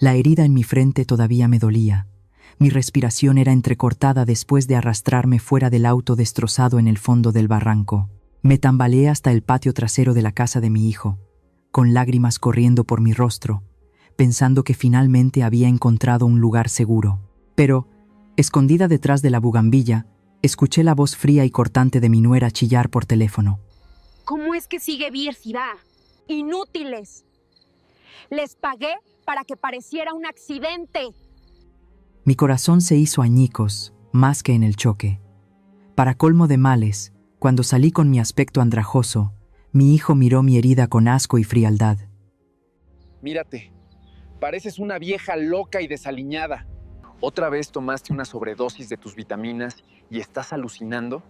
La herida en mi frente todavía me dolía. Mi respiración era entrecortada después de arrastrarme fuera del auto destrozado en el fondo del barranco. Me tambaleé hasta el patio trasero de la casa de mi hijo, con lágrimas corriendo por mi rostro, pensando que finalmente había encontrado un lugar seguro. Pero, escondida detrás de la bugambilla, escuché la voz fría y cortante de mi nuera chillar por teléfono. ¿Cómo es que sigue Virsidá? ¡Inútiles! Les pagué para que pareciera un accidente. Mi corazón se hizo añicos, más que en el choque. Para colmo de males, cuando salí con mi aspecto andrajoso, mi hijo miró mi herida con asco y frialdad. Mírate, pareces una vieja loca y desaliñada. ¿Otra vez tomaste una sobredosis de tus vitaminas y estás alucinando?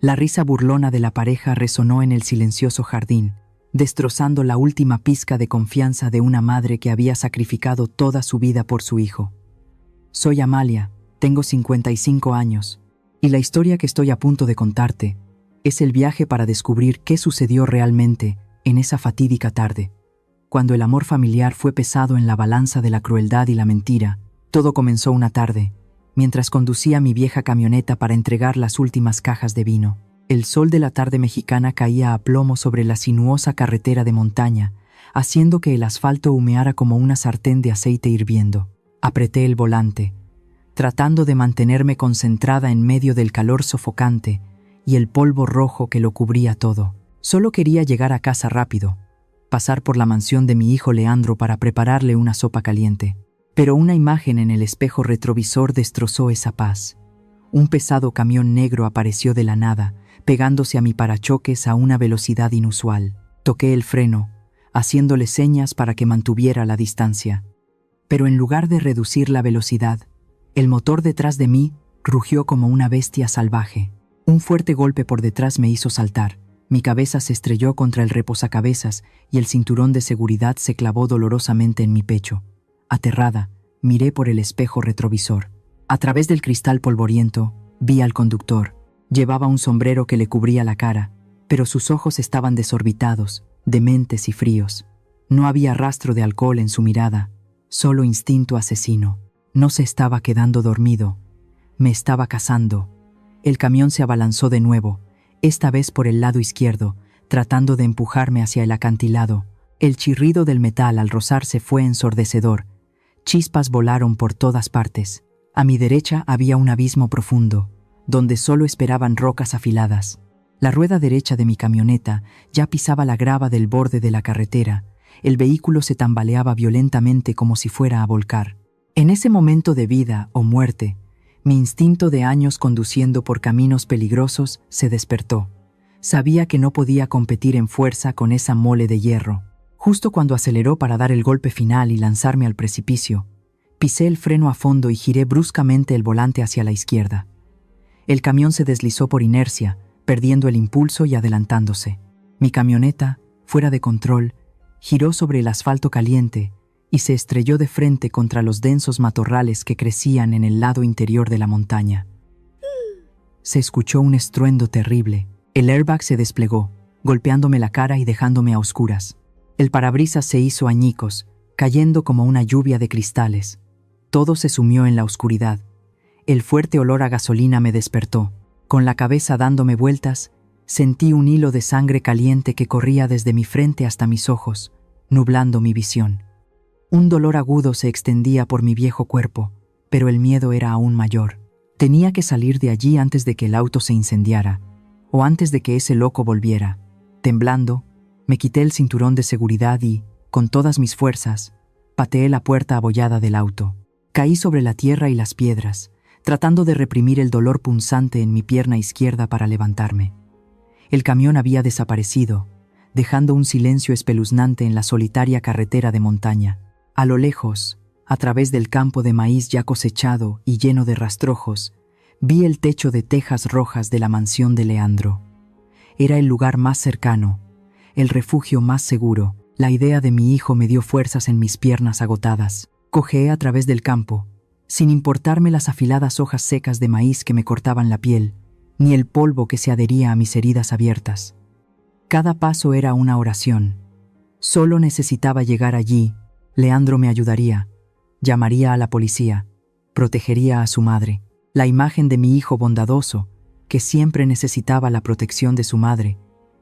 La risa burlona de la pareja resonó en el silencioso jardín, destrozando la última pizca de confianza de una madre que había sacrificado toda su vida por su hijo. Soy Amalia, tengo 55 años, y la historia que estoy a punto de contarte es el viaje para descubrir qué sucedió realmente en esa fatídica tarde. Cuando el amor familiar fue pesado en la balanza de la crueldad y la mentira, todo comenzó una tarde, mientras conducía mi vieja camioneta para entregar las últimas cajas de vino. El sol de la tarde mexicana caía a plomo sobre la sinuosa carretera de montaña, haciendo que el asfalto humeara como una sartén de aceite hirviendo. Apreté el volante, tratando de mantenerme concentrada en medio del calor sofocante y el polvo rojo que lo cubría todo. Solo quería llegar a casa rápido, pasar por la mansión de mi hijo Leandro para prepararle una sopa caliente. Pero una imagen en el espejo retrovisor destrozó esa paz. Un pesado camión negro apareció de la nada, pegándose a mi parachoques a una velocidad inusual. Toqué el freno, haciéndole señas para que mantuviera la distancia. Pero en lugar de reducir la velocidad, el motor detrás de mí rugió como una bestia salvaje. Un fuerte golpe por detrás me hizo saltar. Mi cabeza se estrelló contra el reposacabezas y el cinturón de seguridad se clavó dolorosamente en mi pecho. Aterrada, miré por el espejo retrovisor. A través del cristal polvoriento, vi al conductor. Llevaba un sombrero que le cubría la cara, pero sus ojos estaban desorbitados, dementes y fríos. No había rastro de alcohol en su mirada, solo instinto asesino. No se estaba quedando dormido, me estaba cazando. El camión se abalanzó de nuevo, esta vez por el lado izquierdo, tratando de empujarme hacia el acantilado. El chirrido del metal al rozarse fue ensordecedor. Chispas volaron por todas partes. A mi derecha había un abismo profundo, donde solo esperaban rocas afiladas. La rueda derecha de mi camioneta ya pisaba la grava del borde de la carretera. El vehículo se tambaleaba violentamente como si fuera a volcar. En ese momento de vida o muerte, mi instinto de años conduciendo por caminos peligrosos se despertó. Sabía que no podía competir en fuerza con esa mole de hierro. Justo cuando aceleró para dar el golpe final y lanzarme al precipicio, pisé el freno a fondo y giré bruscamente el volante hacia la izquierda. El camión se deslizó por inercia, perdiendo el impulso y adelantándose. Mi camioneta, fuera de control, giró sobre el asfalto caliente y se estrelló de frente contra los densos matorrales que crecían en el lado interior de la montaña. Se escuchó un estruendo terrible. El airbag se desplegó, golpeándome la cara y dejándome a oscuras. El parabrisas se hizo añicos, cayendo como una lluvia de cristales. Todo se sumió en la oscuridad. El fuerte olor a gasolina me despertó. Con la cabeza dándome vueltas, sentí un hilo de sangre caliente que corría desde mi frente hasta mis ojos, nublando mi visión. Un dolor agudo se extendía por mi viejo cuerpo, pero el miedo era aún mayor. Tenía que salir de allí antes de que el auto se incendiara, o antes de que ese loco volviera. Temblando, me quité el cinturón de seguridad y, con todas mis fuerzas, pateé la puerta abollada del auto. Caí sobre la tierra y las piedras, tratando de reprimir el dolor punzante en mi pierna izquierda para levantarme. El camión había desaparecido, dejando un silencio espeluznante en la solitaria carretera de montaña. A lo lejos, a través del campo de maíz ya cosechado y lleno de rastrojos, vi el techo de tejas rojas de la mansión de Leandro. Era el lugar más cercano, el refugio más seguro. La idea de mi hijo me dio fuerzas en mis piernas agotadas. Cojeé a través del campo, sin importarme las afiladas hojas secas de maíz que me cortaban la piel, ni el polvo que se adhería a mis heridas abiertas. Cada paso era una oración. Solo necesitaba llegar allí. Leandro me ayudaría, Llamaría a la policía. Protegería a su madre. La imagen de mi hijo bondadoso, que siempre necesitaba la protección de su madre,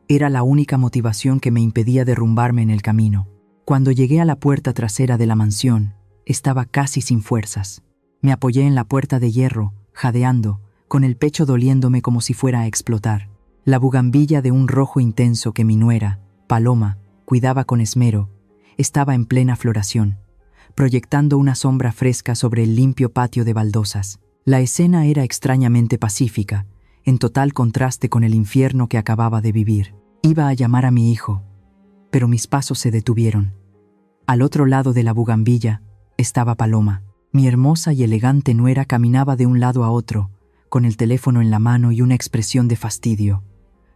era la única motivación que me impedía derrumbarme en el camino. Cuando llegué a la puerta trasera de la mansión, estaba casi sin fuerzas. Me apoyé en la puerta de hierro, jadeando, con el pecho doliéndome como si fuera a explotar. La bugambilla de un rojo intenso que mi nuera, Paloma, cuidaba con esmero, estaba en plena floración, proyectando una sombra fresca sobre el limpio patio de baldosas. La escena era extrañamente pacífica, en total contraste con el infierno que acababa de vivir. Iba a llamar a mi hijo, pero mis pasos se detuvieron. Al otro lado de la bugambilla estaba Paloma. Mi hermosa y elegante nuera caminaba de un lado a otro, con el teléfono en la mano y una expresión de fastidio.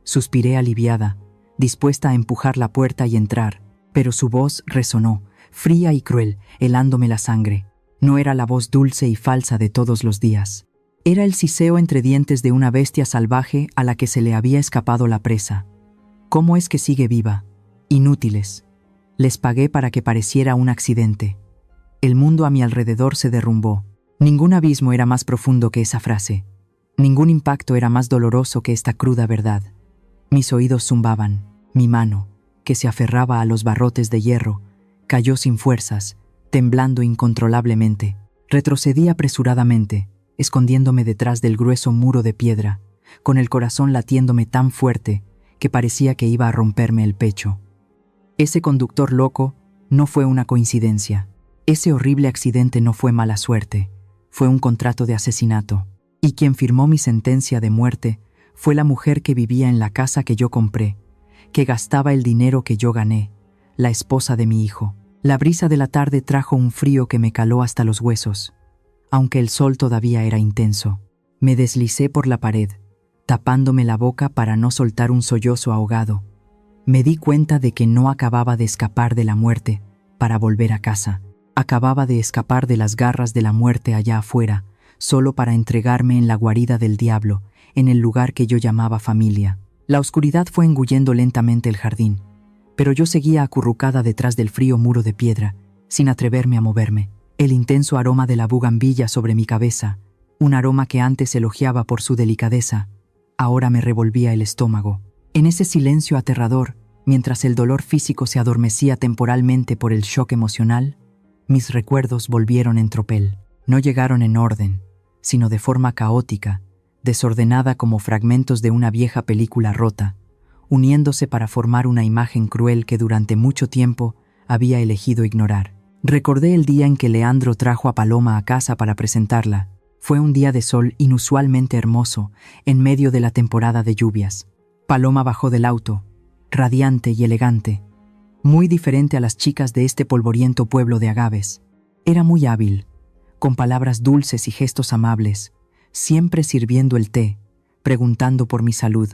Suspiré aliviada, dispuesta a empujar la puerta y entrar, pero su voz resonó, fría y cruel, helándome la sangre. No era la voz dulce y falsa de todos los días. Era el siseo entre dientes de una bestia salvaje a la que se le había escapado la presa. ¿Cómo es que sigue viva? Inútiles. Les pagué para que pareciera un accidente. El mundo a mi alrededor se derrumbó. Ningún abismo era más profundo que esa frase. Ningún impacto era más doloroso que esta cruda verdad. Mis oídos zumbaban. Mi mano, que se aferraba a los barrotes de hierro, cayó sin fuerzas, temblando incontrolablemente. Retrocedí apresuradamente, escondiéndome detrás del grueso muro de piedra, con el corazón latiéndome tan fuerte que parecía que iba a romperme el pecho. Ese conductor loco no fue una coincidencia. Ese horrible accidente no fue mala suerte, fue un contrato de asesinato. Y quien firmó mi sentencia de muerte fue la mujer que vivía en la casa que yo compré, que gastaba el dinero que yo gané, la esposa de mi hijo. La brisa de la tarde trajo un frío que me caló hasta los huesos, aunque el sol todavía era intenso. Me deslicé por la pared, tapándome la boca para no soltar un sollozo ahogado. Me di cuenta de que no acababa de escapar de la muerte para volver a casa. Acababa de escapar de las garras de la muerte allá afuera, solo para entregarme en la guarida del diablo, en el lugar que yo llamaba familia. La oscuridad fue engullendo lentamente el jardín, pero yo seguía acurrucada detrás del frío muro de piedra, sin atreverme a moverme. El intenso aroma de la bugambilla sobre mi cabeza, un aroma que antes elogiaba por su delicadeza, ahora me revolvía el estómago. En ese silencio aterrador, mientras el dolor físico se adormecía temporalmente por el shock emocional, mis recuerdos volvieron en tropel. No llegaron en orden, sino de forma caótica, desordenada como fragmentos de una vieja película rota, uniéndose para formar una imagen cruel que durante mucho tiempo había elegido ignorar. Recordé el día en que Leandro trajo a Paloma a casa para presentarla. Fue un día de sol inusualmente hermoso, en medio de la temporada de lluvias. Paloma bajó del auto, radiante y elegante, muy diferente a las chicas de este polvoriento pueblo de agaves. Era muy hábil, con palabras dulces y gestos amables, siempre sirviendo el té, preguntando por mi salud.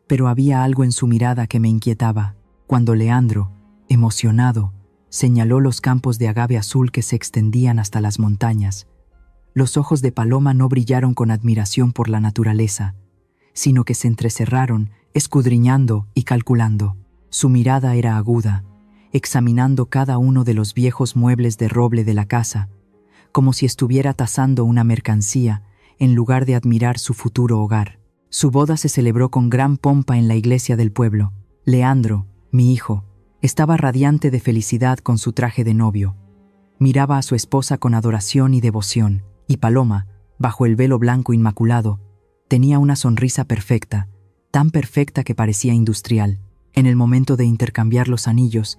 Pero había algo en su mirada que me inquietaba. Cuando Leandro, emocionado, señaló los campos de agave azul que se extendían hasta las montañas, los ojos de Paloma no brillaron con admiración por la naturaleza, sino que se entrecerraron, escudriñando y calculando. Su mirada era aguda, examinando cada uno de los viejos muebles de roble de la casa, como si estuviera tasando una mercancía en lugar de admirar su futuro hogar. Su boda se celebró con gran pompa en la iglesia del pueblo. Leandro, mi hijo, estaba radiante de felicidad con su traje de novio. Miraba a su esposa con adoración y devoción, y Paloma, bajo el velo blanco inmaculado, tenía una sonrisa perfecta, tan perfecta que parecía industrial. En el momento de intercambiar los anillos,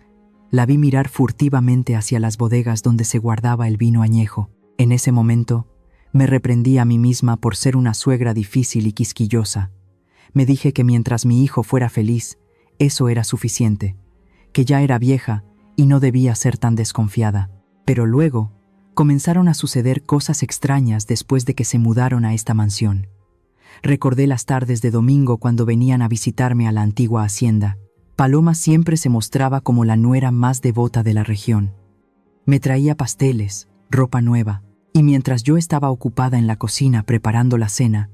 la vi mirar furtivamente hacia las bodegas donde se guardaba el vino añejo. En ese momento, me reprendí a mí misma por ser una suegra difícil y quisquillosa. Me dije que mientras mi hijo fuera feliz, eso era suficiente, que ya era vieja y no debía ser tan desconfiada. Pero luego, comenzaron a suceder cosas extrañas después de que se mudaron a esta mansión. Recordé las tardes de domingo cuando venían a visitarme a la antigua hacienda. Paloma siempre se mostraba como la nuera más devota de la región. Me traía pasteles, ropa nueva, y mientras yo estaba ocupada en la cocina preparando la cena,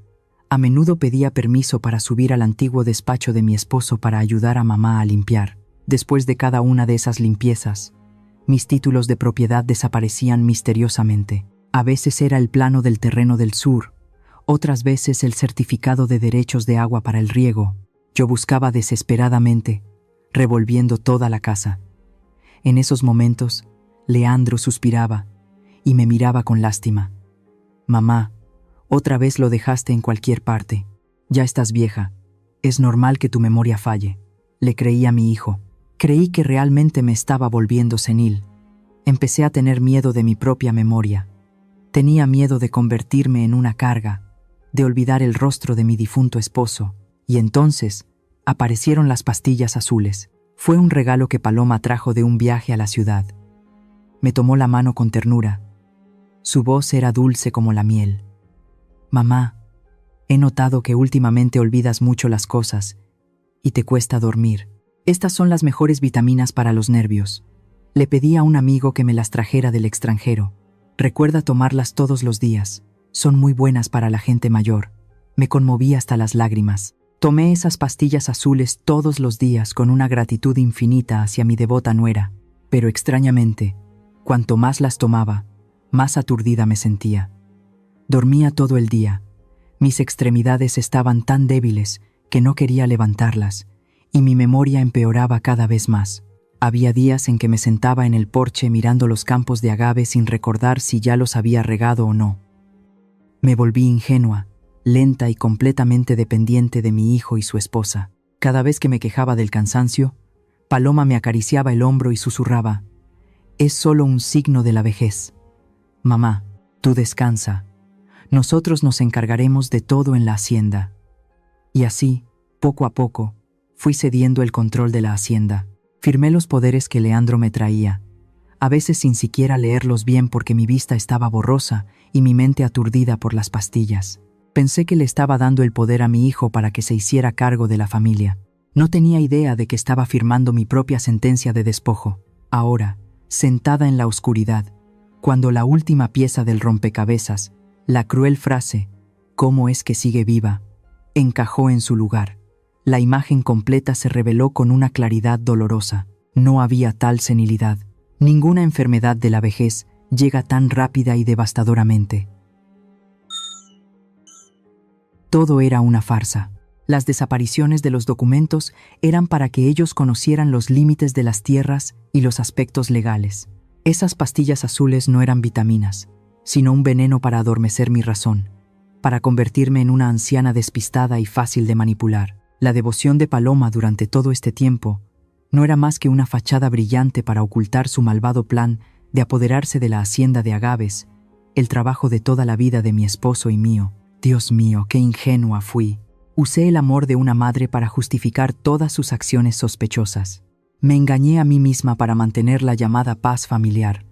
a menudo pedía permiso para subir al antiguo despacho de mi esposo para ayudar a mamá a limpiar. Después de cada una de esas limpiezas, Mis títulos de propiedad desaparecían misteriosamente. A veces era el plano del terreno del sur, otras veces el certificado de derechos de agua para el riego. Yo buscaba desesperadamente, revolviendo toda la casa. En esos momentos, Leandro suspiraba y me miraba con lástima. «Mamá, otra vez lo dejaste en cualquier parte. Ya estás vieja. Es normal que tu memoria falle», le creí a mi hijo. Creí que realmente me estaba volviendo senil. Empecé a tener miedo de mi propia memoria. Tenía miedo de convertirme en una carga, de olvidar el rostro de mi difunto esposo, y entonces aparecieron las pastillas azules. Fue un regalo que Paloma trajo de un viaje a la ciudad. Me tomó la mano con ternura. Su voz era dulce como la miel. «Mamá, he notado que últimamente olvidas mucho las cosas y te cuesta dormir. Estas son las mejores vitaminas para los nervios. Le pedí a un amigo que me las trajera del extranjero. Recuerda tomarlas todos los días. Son muy buenas para la gente mayor». Me conmoví hasta las lágrimas. Tomé esas pastillas azules todos los días con una gratitud infinita hacia mi devota nuera. Pero extrañamente, cuanto más las tomaba, más aturdida me sentía. Dormía todo el día. Mis extremidades estaban tan débiles que no quería levantarlas, y mi memoria empeoraba cada vez más. Había días en que me sentaba en el porche mirando los campos de agave sin recordar si ya los había regado o no. Me volví ingenua, lenta y completamente dependiente de mi hijo y su esposa. Cada vez que me quejaba del cansancio, Paloma me acariciaba el hombro y susurraba: «Es solo un signo de la vejez. Mamá, tú descansa. Nosotros nos encargaremos de todo en la hacienda». Y así, poco a poco, fui cediendo el control de la hacienda. Firmé los poderes que Leandro me traía, a veces sin siquiera leerlos bien porque mi vista estaba borrosa y mi mente aturdida por las pastillas. Pensé que le estaba dando el poder a mi hijo para que se hiciera cargo de la familia. No tenía idea de que estaba firmando mi propia sentencia de despojo. Ahora, sentada en la oscuridad, cuando la última pieza del rompecabezas, la cruel frase «¿Cómo es que sigue viva?», encajó en su lugar. La imagen completa se reveló con una claridad dolorosa. No había tal senilidad. Ninguna enfermedad de la vejez llega tan rápida y devastadoramente. Todo era una farsa. Las desapariciones de los documentos eran para que ellos conocieran los límites de las tierras y los aspectos legales. Esas pastillas azules no eran vitaminas, sino un veneno para adormecer mi razón, para convertirme en una anciana despistada y fácil de manipular. La devoción de Paloma durante todo este tiempo no era más que una fachada brillante para ocultar su malvado plan de apoderarse de la hacienda de agaves, el trabajo de toda la vida de mi esposo y mío. Dios mío, qué ingenua fui. Usé el amor de una madre para justificar todas sus acciones sospechosas. Me engañé a mí misma para mantener la llamada paz familiar.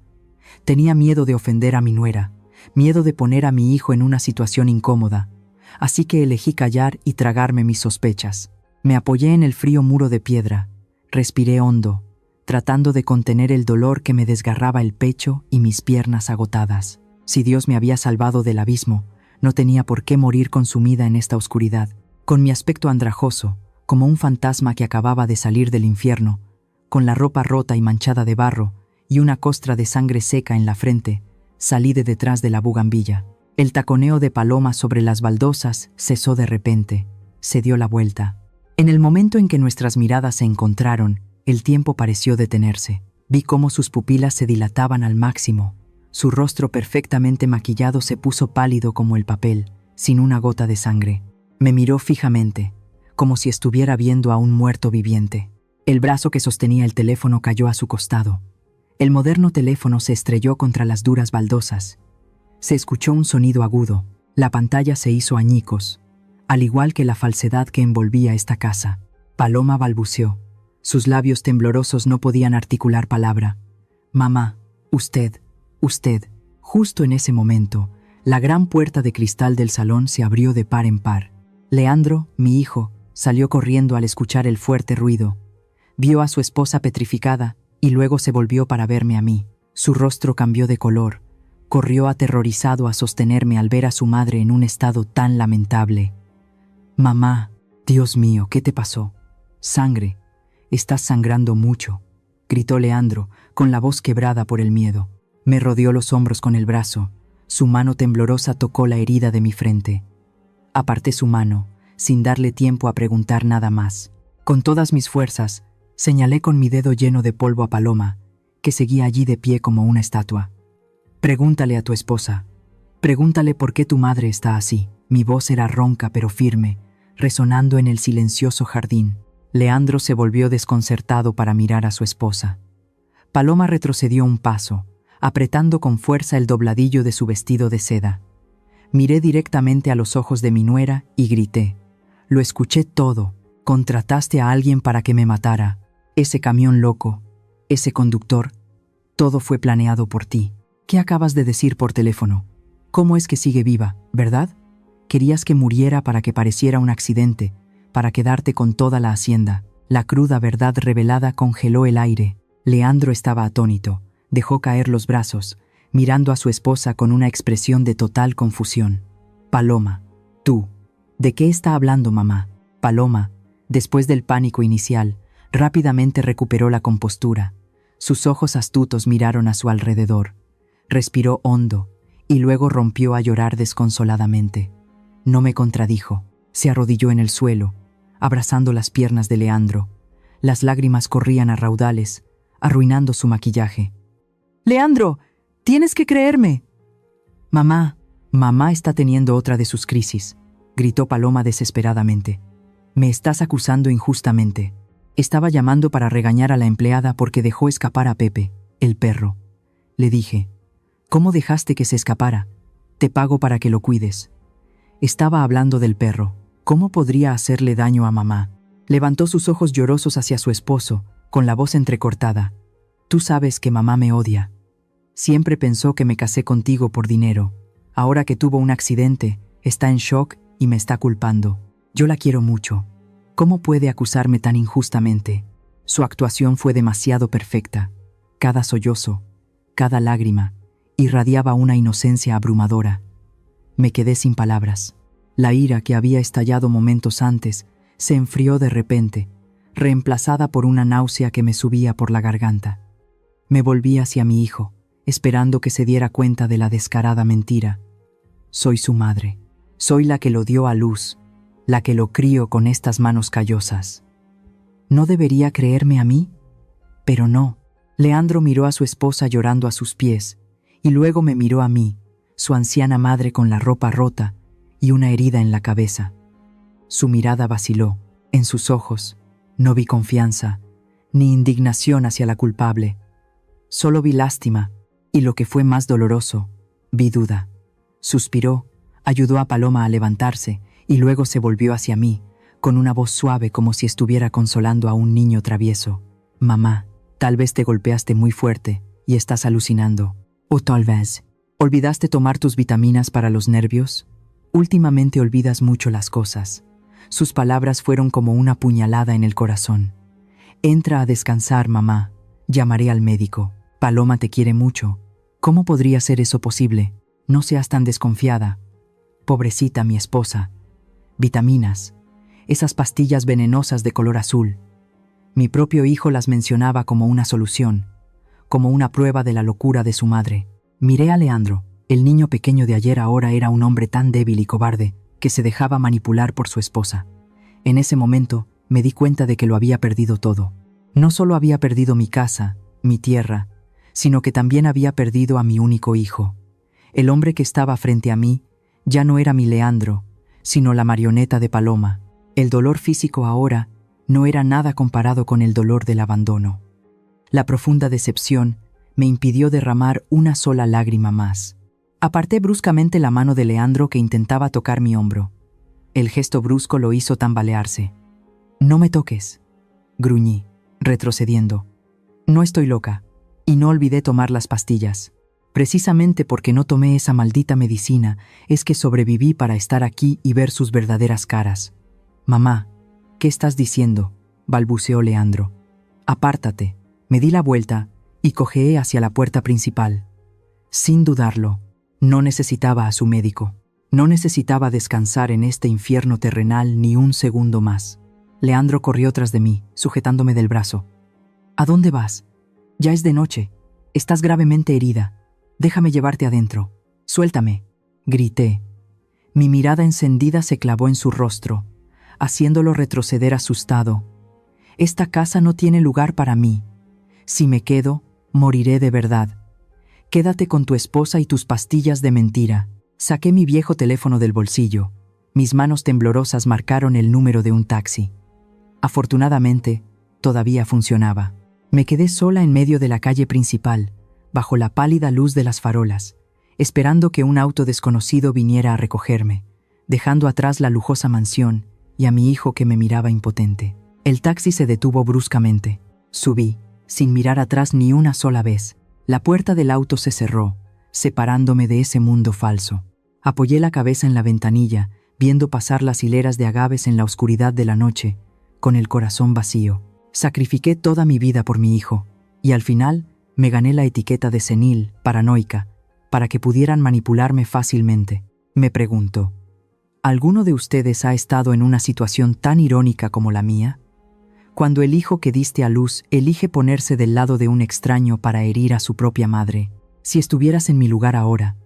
Tenía miedo de ofender a mi nuera, miedo de poner a mi hijo en una situación incómoda, así que elegí callar y tragarme mis sospechas. Me apoyé en el frío muro de piedra, respiré hondo, tratando de contener el dolor que me desgarraba el pecho y mis piernas agotadas. Si Dios me había salvado del abismo, no tenía por qué morir consumida en esta oscuridad. Con mi aspecto andrajoso, como un fantasma que acababa de salir del infierno, con la ropa rota y manchada de barro y una costra de sangre seca en la frente, salí de detrás de la bugambilla. El taconeo de Paloma sobre las baldosas cesó de repente, se dio la vuelta. En el momento en que nuestras miradas se encontraron, el tiempo pareció detenerse. Vi cómo sus pupilas se dilataban al máximo. Su rostro perfectamente maquillado se puso pálido como el papel, sin una gota de sangre. Me miró fijamente, como si estuviera viendo a un muerto viviente. El brazo que sostenía el teléfono cayó a su costado. El moderno teléfono se estrelló contra las duras baldosas. Se escuchó un sonido agudo. La pantalla se hizo añicos, al igual que la falsedad que envolvía esta casa. Paloma balbuceó. Sus labios temblorosos no podían articular palabra. «Mamá, usted». Justo en ese momento, la gran puerta de cristal del salón se abrió de par en par. Leandro, mi hijo, salió corriendo al escuchar el fuerte ruido. Vio a su esposa petrificada y luego se volvió para verme a mí. Su rostro cambió de color. Corrió aterrorizado a sostenerme al ver a su madre en un estado tan lamentable. «Mamá, Dios mío, ¿qué te pasó? Sangre. Estás sangrando mucho». gritó Leandro, con la voz quebrada por el miedo. Me rodeó los hombros con el brazo. Su mano temblorosa tocó la herida de mi frente. Aparté su mano, sin darle tiempo a preguntar nada más. Con todas mis fuerzas, señalé con mi dedo lleno de polvo a Paloma, que seguía allí de pie como una estatua. Pregúntale a tu esposa. Pregúntale por qué tu madre está así. Mi voz era ronca pero firme, resonando en el silencioso jardín. Leandro se volvió desconcertado para mirar a su esposa. Paloma retrocedió un paso, apretando con fuerza el dobladillo de su vestido de seda. Miré directamente a los ojos de mi nuera y grité. Lo escuché todo. Contrataste a alguien para que me matara. Ese camión loco, ese conductor, todo fue planeado por ti. ¿Qué acabas de decir por teléfono? ¿Cómo es que sigue viva, verdad? Querías que muriera para que pareciera un accidente, para quedarte con toda la hacienda. La cruda verdad revelada congeló el aire. Leandro estaba atónito. Dejó caer los brazos, mirando a su esposa con una expresión de total confusión. Paloma, tú. ¿De qué está hablando mamá? Paloma, después del pánico inicial, rápidamente recuperó la compostura. Sus ojos astutos miraron a su alrededor. Respiró hondo y luego rompió a llorar desconsoladamente. No me contradijo. Se arrodilló en el suelo, abrazando las piernas de Leandro. Las lágrimas corrían a raudales, arruinando su maquillaje. «Leandro, tienes que creerme». «Mamá, mamá está teniendo otra de sus crisis», gritó Paloma desesperadamente. «Me estás acusando injustamente. Estaba llamando para regañar a la empleada porque dejó escapar a Pepe, el perro». Le dije, «¿Cómo dejaste que se escapara? Te pago para que lo cuides». Estaba hablando del perro. ¿Cómo podría hacerle daño a mamá? Levantó sus ojos llorosos hacia su esposo, con la voz entrecortada. «Tú sabes que mamá me odia. Siempre pensó que me casé contigo por dinero. Ahora que tuvo un accidente, está en shock y me está culpando. Yo la quiero mucho. ¿Cómo puede acusarme tan injustamente?» Su actuación fue demasiado perfecta. Cada sollozo, cada lágrima, irradiaba una inocencia abrumadora. Me quedé sin palabras. La ira que había estallado momentos antes se enfrió de repente, reemplazada por una náusea que me subía por la garganta. Me volví hacia mi hijo, esperando que se diera cuenta de la descarada mentira. Soy su madre. Soy la que lo dio a luz, la que lo crió con estas manos callosas. ¿No debería creerme a mí? Pero no. Leandro miró a su esposa llorando a sus pies, y luego me miró a mí, su anciana madre con la ropa rota y una herida en la cabeza. Su mirada vaciló. En sus ojos no vi confianza, ni indignación hacia la culpable. Solo vi lástima, y lo que fue más doloroso, vi duda. Suspiró, ayudó a Paloma a levantarse, y luego se volvió hacia mí, con una voz suave como si estuviera consolando a un niño travieso. «Mamá, tal vez te golpeaste muy fuerte y estás alucinando. O tal vez, ¿olvidaste tomar tus vitaminas para los nervios? Últimamente olvidas mucho las cosas». Sus palabras fueron como una puñalada en el corazón. «Entra a descansar, mamá. Llamaré al médico. Paloma te quiere mucho. ¿Cómo podría ser eso posible? No seas tan desconfiada. Pobrecita mi esposa. Vitaminas. Esas pastillas venenosas de color azul. Mi propio hijo las mencionaba como una solución, como una prueba de la locura de su madre. Miré a Leandro. El niño pequeño de ayer ahora era un hombre tan débil y cobarde que se dejaba manipular por su esposa. En ese momento me di cuenta de que lo había perdido todo. No solo había perdido mi casa, mi tierra, sino que también había perdido a mi único hijo. El hombre que estaba frente a mí ya no era mi Leandro, sino la marioneta de Paloma. El dolor físico ahora no era nada comparado con el dolor del abandono. La profunda decepción me impidió derramar una sola lágrima más. Aparté bruscamente la mano de Leandro que intentaba tocar mi hombro. El gesto brusco lo hizo tambalearse. «No me toques», gruñí, retrocediendo. «No estoy loca, y no olvidé tomar las pastillas. Precisamente porque no tomé esa maldita medicina es que sobreviví para estar aquí y ver sus verdaderas caras». «Mamá, ¿qué estás diciendo?», balbuceó Leandro. «Apártate». Me di la vuelta y cojeé hacia la puerta principal. Sin dudarlo, no necesitaba a su médico. No necesitaba descansar en este infierno terrenal ni un segundo más. Leandro corrió tras de mí, sujetándome del brazo. «¿A dónde vas? Ya es de noche. Estás gravemente herida. Déjame llevarte adentro. Suéltame, grité. Mi mirada encendida se clavó en su rostro, haciéndolo retroceder asustado. Esta casa no tiene lugar para mí. Si me quedo, moriré de verdad. Quédate con tu esposa y tus pastillas de mentira. Saqué mi viejo teléfono del bolsillo. Mis manos temblorosas marcaron el número de un taxi. Afortunadamente, todavía funcionaba. Me quedé sola en medio de la calle principal, bajo la pálida luz de las farolas, esperando que un auto desconocido viniera a recogerme, dejando atrás la lujosa mansión y a mi hijo que me miraba impotente. El taxi se detuvo bruscamente. Subí, sin mirar atrás ni una sola vez. La puerta del auto se cerró, separándome de ese mundo falso. Apoyé la cabeza en la ventanilla, viendo pasar las hileras de agaves en la oscuridad de la noche, con el corazón vacío. Sacrifiqué toda mi vida por mi hijo, y al final me gané la etiqueta de senil, paranoica, para que pudieran manipularme fácilmente. Me pregunto, ¿alguno de ustedes ha estado en una situación tan irónica como la mía? Cuando el hijo que diste a luz elige ponerse del lado de un extraño para herir a su propia madre. Si estuvieras en mi lugar ahora,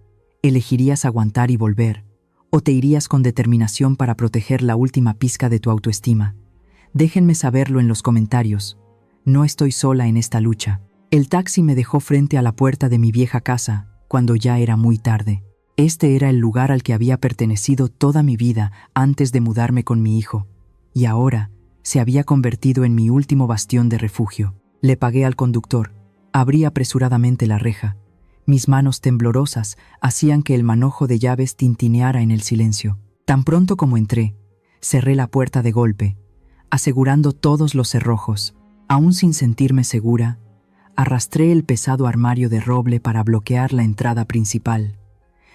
¿elegirías aguantar y volver, o te irías con determinación para proteger la última pizca de tu autoestima? Déjenme saberlo en los comentarios. No estoy sola en esta lucha. El taxi me dejó frente a la puerta de mi vieja casa, cuando ya era muy tarde. Este era el lugar al que había pertenecido toda mi vida antes de mudarme con mi hijo, y ahora se había convertido en mi último bastión de refugio. Le pagué al conductor, abrí apresuradamente la reja. Mis manos temblorosas hacían que el manojo de llaves tintineara en el silencio. Tan pronto como entré, cerré la puerta de golpe, asegurando todos los cerrojos. Aún sin sentirme segura, arrastré el pesado armario de roble para bloquear la entrada principal.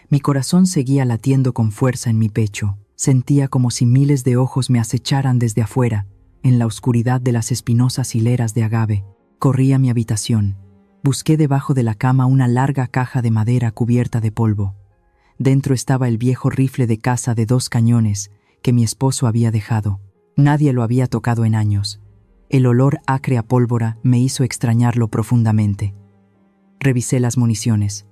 Mi corazón seguía latiendo con fuerza en mi pecho. Sentía como si miles de ojos me acecharan desde afuera, en la oscuridad de las espinosas hileras de agave. Corrí a mi habitación. Busqué debajo de la cama una larga caja de madera cubierta de polvo. Dentro estaba el viejo rifle de caza de 2 cañones que mi esposo había dejado. Nadie lo había tocado en años. El olor acre a pólvora me hizo extrañarlo profundamente. Revisé las municiones.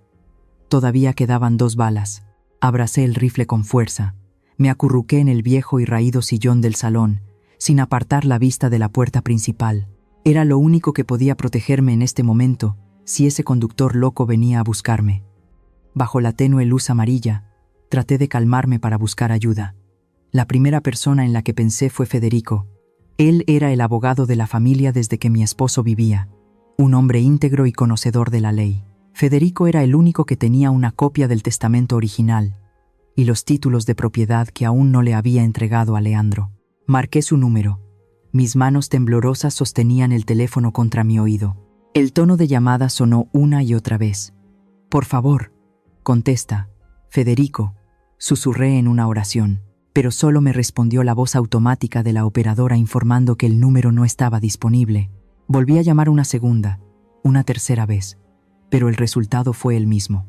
Todavía quedaban 2 balas. Abracé el rifle con fuerza. Me acurruqué en el viejo y raído sillón del salón, sin apartar la vista de la puerta principal. Era lo único que podía protegerme en este momento, si ese conductor loco venía a buscarme. Bajo la tenue luz amarilla, traté de calmarme para buscar ayuda. La primera persona en la que pensé fue Federico. Él era el abogado de la familia desde que mi esposo vivía, un hombre íntegro y conocedor de la ley. Federico era el único que tenía una copia del testamento original y los títulos de propiedad que aún no le había entregado a Leandro. Marqué su número. Mis manos temblorosas sostenían el teléfono contra mi oído. El tono de llamada sonó una y otra vez. «Por favor, contesta, Federico», susurré en una oración, pero solo me respondió la voz automática de la operadora informando que el número no estaba disponible. Volví a llamar una segunda, una tercera vez, pero el resultado fue el mismo.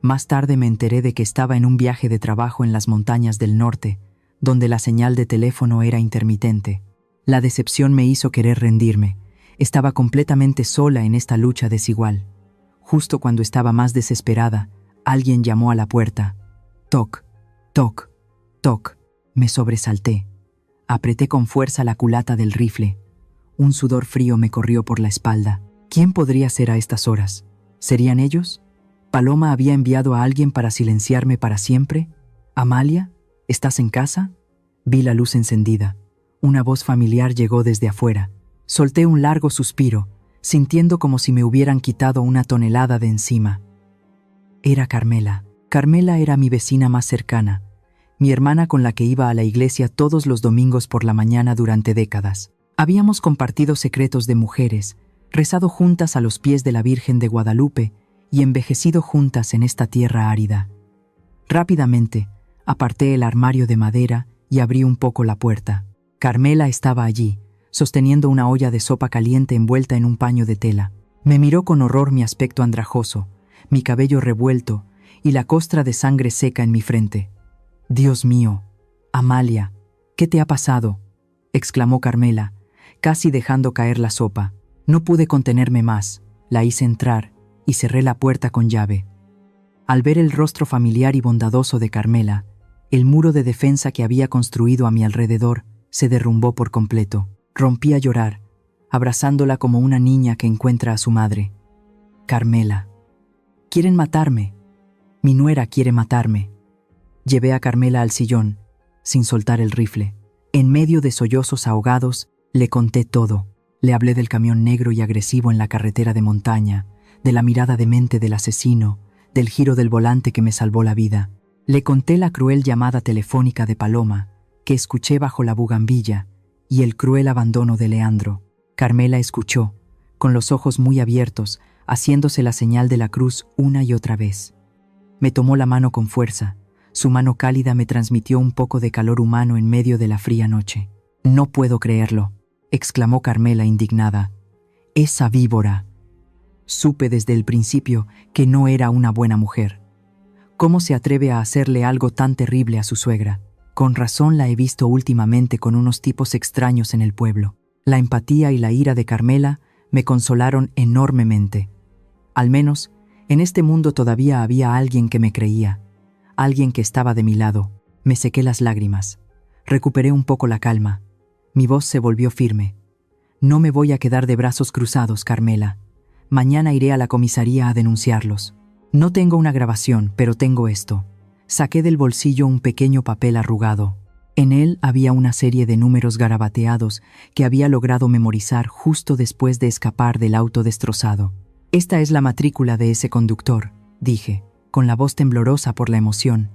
Más tarde me enteré de que estaba en un viaje de trabajo en las montañas del norte, donde la señal de teléfono era intermitente. La decepción me hizo querer rendirme. Estaba completamente sola en esta lucha desigual. Justo cuando estaba más desesperada, alguien llamó a la puerta. Toc, toc, toc. Me sobresalté. Apreté con fuerza la culata del rifle. Un sudor frío me corrió por la espalda. ¿Quién podría ser a estas horas? ¿Serían ellos? ¿Paloma había enviado a alguien para silenciarme para siempre? ¿Amalia? ¿Estás en casa?» Vi la luz encendida. Una voz familiar llegó desde afuera. Solté un largo suspiro, sintiendo como si me hubieran quitado una tonelada de encima. Era Carmela. Carmela era mi vecina más cercana, mi hermana con la que iba a la iglesia todos los domingos por la mañana durante décadas. Habíamos compartido secretos de mujeres, rezado juntas a los pies de la Virgen de Guadalupe y envejecido juntas en esta tierra árida. Rápidamente, aparté el armario de madera y abrí un poco la puerta. Carmela estaba allí, sosteniendo una olla de sopa caliente envuelta en un paño de tela. Me miró con horror mi aspecto andrajoso, mi cabello revuelto y la costra de sangre seca en mi frente. «Dios mío, Amalia, ¿qué te ha pasado?», exclamó Carmela, casi dejando caer la sopa. No pude contenerme más. La hice entrar y cerré la puerta con llave. Al ver el rostro familiar y bondadoso de Carmela, el muro de defensa que había construido a mi alrededor se derrumbó por completo. Rompí a llorar, abrazándola como una niña que encuentra a su madre. Carmela. Quieren matarme. Mi nuera quiere matarme. Llevé a Carmela al sillón, sin soltar el rifle. En medio de sollozos ahogados, le conté todo. Le hablé del camión negro y agresivo en la carretera de montaña, de la mirada demente del asesino, del giro del volante que me salvó la vida. Le conté la cruel llamada telefónica de Paloma, que escuché bajo la bugambilla, y el cruel abandono de Leandro. Carmela escuchó, con los ojos muy abiertos, haciéndose la señal de la cruz una y otra vez. Me tomó la mano con fuerza. Su mano cálida me transmitió un poco de calor humano en medio de la fría noche. «No puedo creerlo», exclamó Carmela indignada. «Esa víbora». Supe desde el principio que no era una buena mujer. ¿Cómo se atreve a hacerle algo tan terrible a su suegra? Con razón la he visto últimamente con unos tipos extraños en el pueblo. La empatía y la ira de Carmela me consolaron enormemente. Al menos, en este mundo todavía había alguien que me creía, alguien que estaba de mi lado. Me sequé las lágrimas. Recuperé un poco la calma. Mi voz se volvió firme. «No me voy a quedar de brazos cruzados, Carmela. Mañana iré a la comisaría a denunciarlos. No tengo una grabación, pero tengo esto». Saqué del bolsillo un pequeño papel arrugado. En él había una serie de números garabateados que había logrado memorizar justo después de escapar del auto destrozado. «Esta es la matrícula de ese conductor», dije, con la voz temblorosa por la emoción.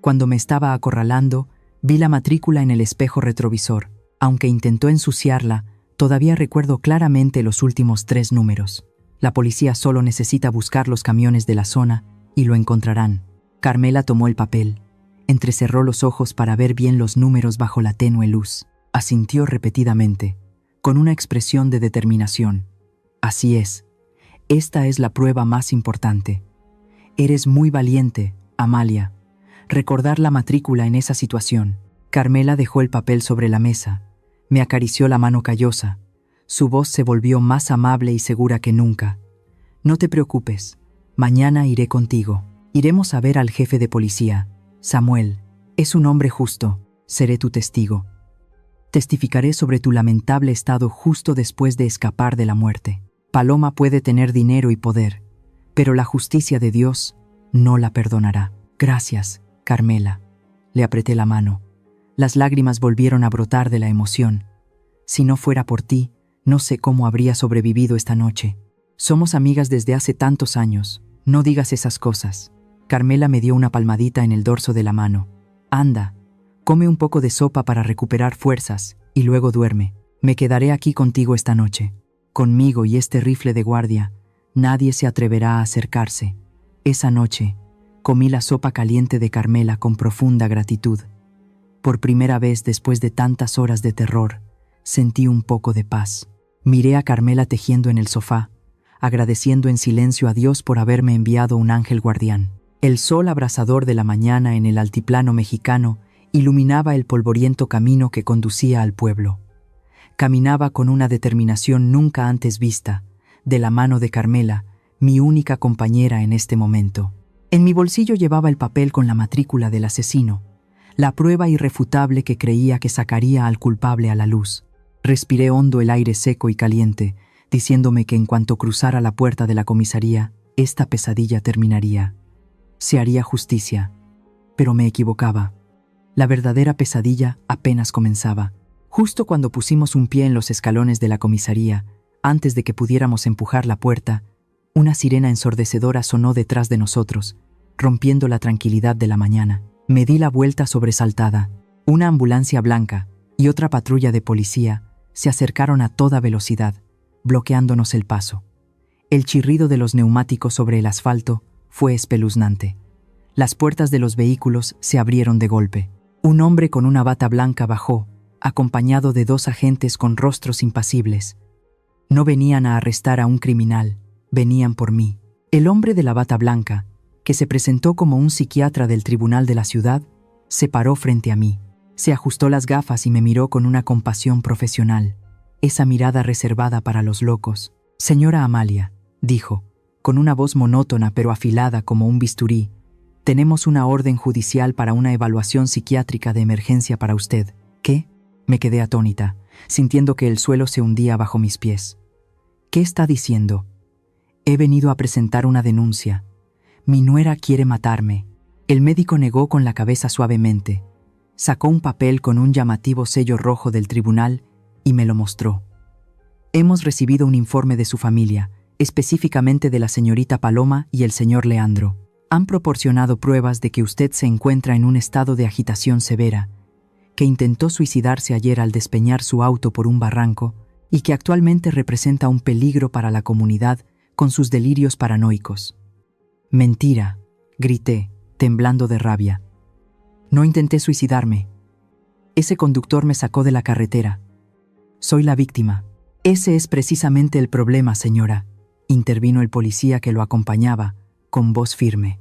Cuando me estaba acorralando, vi la matrícula en el espejo retrovisor. Aunque intentó ensuciarla, todavía recuerdo claramente los últimos 3 números. La policía solo necesita buscar los camiones de la zona y lo encontrarán. Carmela tomó el papel. Entrecerró los ojos para ver bien los números bajo la tenue luz. Asintió repetidamente, con una expresión de determinación. «Así es. Esta es la prueba más importante. Eres muy valiente, Amalia. Recordar la matrícula en esa situación». Carmela dejó el papel sobre la mesa. Me acarició la mano callosa. Su voz se volvió más amable y segura que nunca. «No te preocupes. Mañana iré contigo. Iremos a ver al jefe de policía. Samuel. Es un hombre justo. Seré tu testigo. Testificaré sobre tu lamentable estado justo después de escapar de la muerte. Paloma puede tener dinero y poder, pero la justicia de Dios no la perdonará». «Gracias, Carmela». Le apreté la mano. Las lágrimas volvieron a brotar de la emoción. «Si no fuera por ti, no sé cómo habría sobrevivido esta noche. Somos amigas desde hace tantos años. No digas esas cosas». Carmela me dio una palmadita en el dorso de la mano. «Anda, come un poco de sopa para recuperar fuerzas y luego duerme. Me quedaré aquí contigo esta noche. Conmigo y este rifle de guardia, nadie se atreverá a acercarse». Esa noche, comí la sopa caliente de Carmela con profunda gratitud. Por primera vez después de tantas horas de terror, sentí un poco de paz. Miré a Carmela tejiendo en el sofá, agradeciendo en silencio a Dios por haberme enviado un ángel guardián. El sol abrasador de la mañana en el altiplano mexicano iluminaba el polvoriento camino que conducía al pueblo. Caminaba con una determinación nunca antes vista, de la mano de Carmela, mi única compañera en este momento. En mi bolsillo llevaba el papel con la matrícula del asesino, la prueba irrefutable que creía que sacaría al culpable a la luz. Respiré hondo el aire seco y caliente, diciéndome que en cuanto cruzara la puerta de la comisaría, esta pesadilla terminaría. Se haría justicia. Pero me equivocaba. La verdadera pesadilla apenas comenzaba. Justo cuando pusimos un pie en los escalones de la comisaría, antes de que pudiéramos empujar la puerta, una sirena ensordecedora sonó detrás de nosotros, rompiendo la tranquilidad de la mañana. Me di la vuelta sobresaltada. Una ambulancia blanca y otra patrulla de policía se acercaron a toda velocidad, bloqueándonos el paso. El chirrido de los neumáticos sobre el asfalto fue espeluznante. Las puertas de los vehículos se abrieron de golpe. Un hombre con una bata blanca bajó, acompañado de 2 agentes con rostros impasibles. No venían a arrestar a un criminal, venían por mí. El hombre de la bata blanca, que se presentó como un psiquiatra del tribunal de la ciudad, se paró frente a mí. Se ajustó las gafas y me miró con una compasión profesional, esa mirada reservada para los locos. «Señora Amalia, dijo, con una voz monótona pero afilada como un bisturí. «Tenemos una orden judicial para una evaluación psiquiátrica de emergencia para usted». «¿Qué?». Me quedé atónita, sintiendo que el suelo se hundía bajo mis pies. «¿Qué está diciendo?». «He venido a presentar una denuncia. Mi nuera quiere matarme». El médico negó con la cabeza suavemente. Sacó un papel con un llamativo sello rojo del tribunal y me lo mostró. «Hemos recibido un informe de su familia, específicamente de la señorita Paloma y el señor Leandro. Han proporcionado pruebas de que usted se encuentra en un estado de agitación severa, que intentó suicidarse ayer al despeñar su auto por un barranco y que actualmente representa un peligro para la comunidad con sus delirios paranoicos». «Mentira», grité, temblando de rabia. «No intenté suicidarme. Ese conductor me sacó de la carretera. Soy la víctima». «Ese es precisamente el problema, señora», intervino el policía que lo acompañaba, con voz firme.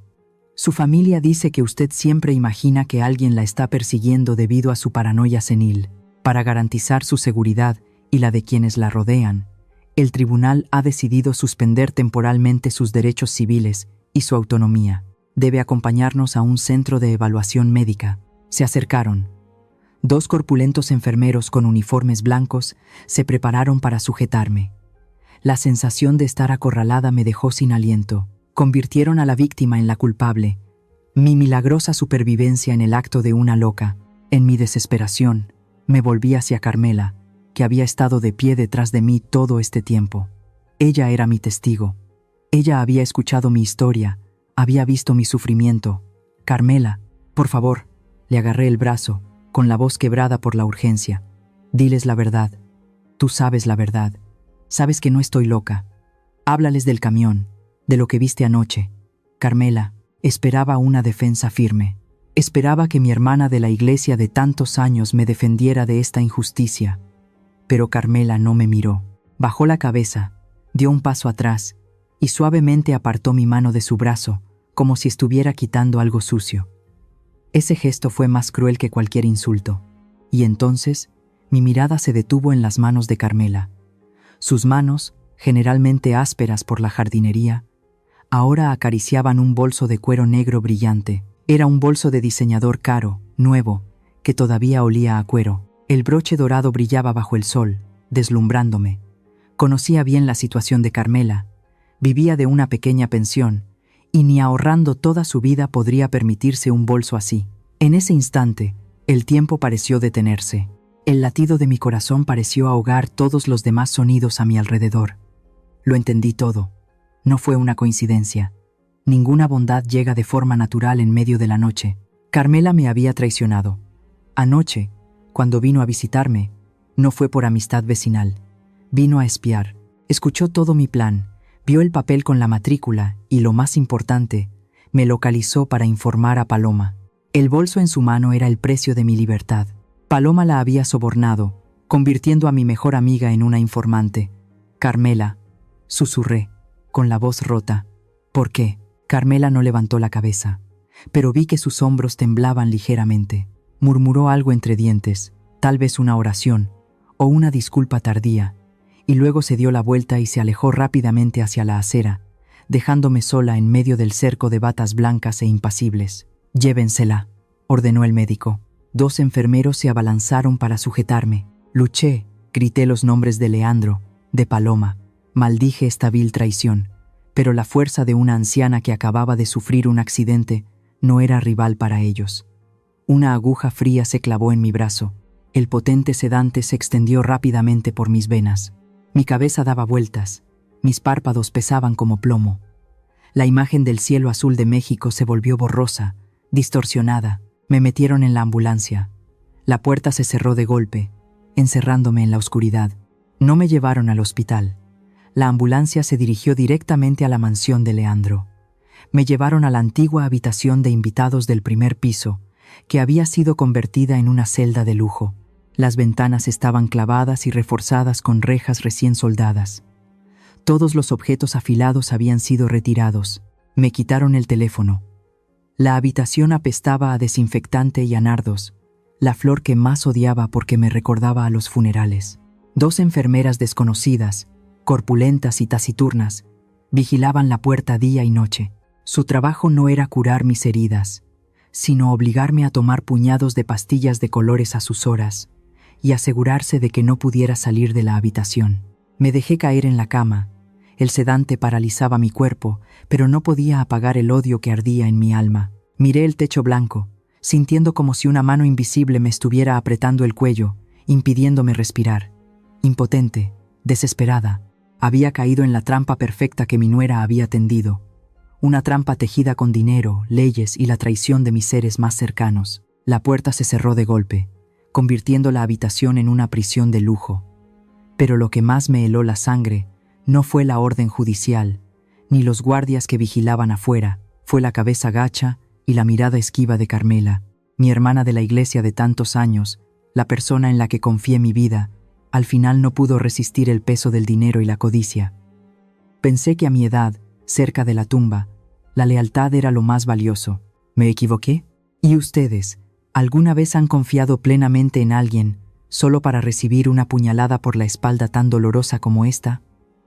«Su familia dice que usted siempre imagina que alguien la está persiguiendo debido a su paranoia senil. Para garantizar su seguridad y la de quienes la rodean, el tribunal ha decidido suspender temporalmente sus derechos civiles y su autonomía. Debe acompañarnos a un centro de evaluación médica». Se acercaron. 2 corpulentos enfermeros con uniformes blancos se prepararon para sujetarme. La sensación de estar acorralada me dejó sin aliento. Convirtieron a la víctima en la culpable. Mi milagrosa supervivencia en el acto de una loca. En mi desesperación, me volví hacia Carmela, que había estado de pie detrás de mí todo este tiempo. Ella era mi testigo. Ella había escuchado mi historia, había visto mi sufrimiento. «Carmela, por favor», le agarré el brazo, con la voz quebrada por la urgencia. «Diles la verdad. Tú sabes la verdad. Sabes que no estoy loca. Háblales del camión, de lo que viste anoche». Carmela esperaba una defensa firme. Esperaba que mi hermana de la iglesia de tantos años me defendiera de esta injusticia. Pero Carmela no me miró. Bajó la cabeza, dio un paso atrás y suavemente apartó mi mano de su brazo, como si estuviera quitando algo sucio. Ese gesto fue más cruel que cualquier insulto. Y entonces, mi mirada se detuvo en las manos de Carmela. Sus manos, generalmente ásperas por la jardinería, ahora acariciaban un bolso de cuero negro brillante. Era un bolso de diseñador caro, nuevo, que todavía olía a cuero. El broche dorado brillaba bajo el sol, deslumbrándome. Conocía bien la situación de Carmela. Vivía de una pequeña pensión, y ni ahorrando toda su vida podría permitirse un bolso así. En ese instante, el tiempo pareció detenerse. El latido de mi corazón pareció ahogar todos los demás sonidos a mi alrededor. Lo entendí todo. No fue una coincidencia. Ninguna bondad llega de forma natural en medio de la noche. Carmela me había traicionado. Anoche, cuando vino a visitarme, no fue por amistad vecinal. Vino a espiar. Escuchó todo mi plan. Vio el papel con la matrícula y, lo más importante, me localizó para informar a Paloma. El bolso en su mano era el precio de mi libertad. Paloma la había sobornado, convirtiendo a mi mejor amiga en una informante. «Carmela», susurré, con la voz rota. «¿Por qué?». Carmela no levantó la cabeza, pero vi que sus hombros temblaban ligeramente. Murmuró algo entre dientes, tal vez una oración o una disculpa tardía, y luego se dio la vuelta y se alejó rápidamente hacia la acera, dejándome sola en medio del cerco de batas blancas e impasibles. «Llévensela», ordenó el médico. 2 enfermeros se abalanzaron para sujetarme. Luché, grité los nombres de Leandro, de Paloma, maldije esta vil traición, pero la fuerza de una anciana que acababa de sufrir un accidente no era rival para ellos. Una aguja fría se clavó en mi brazo. El potente sedante se extendió rápidamente por mis venas. Mi cabeza daba vueltas, mis párpados pesaban como plomo. La imagen del cielo azul de México se volvió borrosa, distorsionada. Me metieron en la ambulancia. La puerta se cerró de golpe, encerrándome en la oscuridad. No me llevaron al hospital. La ambulancia se dirigió directamente a la mansión de Leandro. Me llevaron a la antigua habitación de invitados del primer piso, que había sido convertida en una celda de lujo. Las ventanas estaban clavadas y reforzadas con rejas recién soldadas. Todos los objetos afilados habían sido retirados. Me quitaron el teléfono. La habitación apestaba a desinfectante y a nardos, la flor que más odiaba porque me recordaba a los funerales. 2 enfermeras desconocidas, corpulentas y taciturnas, Vigilaban la puerta día y noche. Su trabajo no era curar mis heridas, sino obligarme a tomar puñados de pastillas de colores a sus horas y asegurarse de que no pudiera salir de la habitación. Me dejé caer en la cama. El sedante paralizaba mi cuerpo, pero no podía apagar el odio que ardía en mi alma. Miré el techo blanco, sintiendo como si una mano invisible me estuviera apretando el cuello, impidiéndome respirar. Impotente, desesperada, había caído en la trampa perfecta que mi nuera había tendido. Una trampa tejida con dinero, leyes y la traición de mis seres más cercanos. La puerta se cerró de golpe, convirtiendo la habitación en una prisión de lujo. Pero lo que más me heló la sangre no fue la orden judicial, ni los guardias que vigilaban afuera, fue la cabeza gacha y la mirada esquiva de Carmela, mi hermana de la iglesia de tantos años, la persona en la que confié mi vida. Al final no pudo resistir el peso del dinero y la codicia. Pensé que a mi edad, cerca de la tumba, la lealtad era lo más valioso. ¿Me equivoqué? ¿Y ustedes, alguna vez han confiado plenamente en alguien, solo para recibir una puñalada por la espalda tan dolorosa como esta?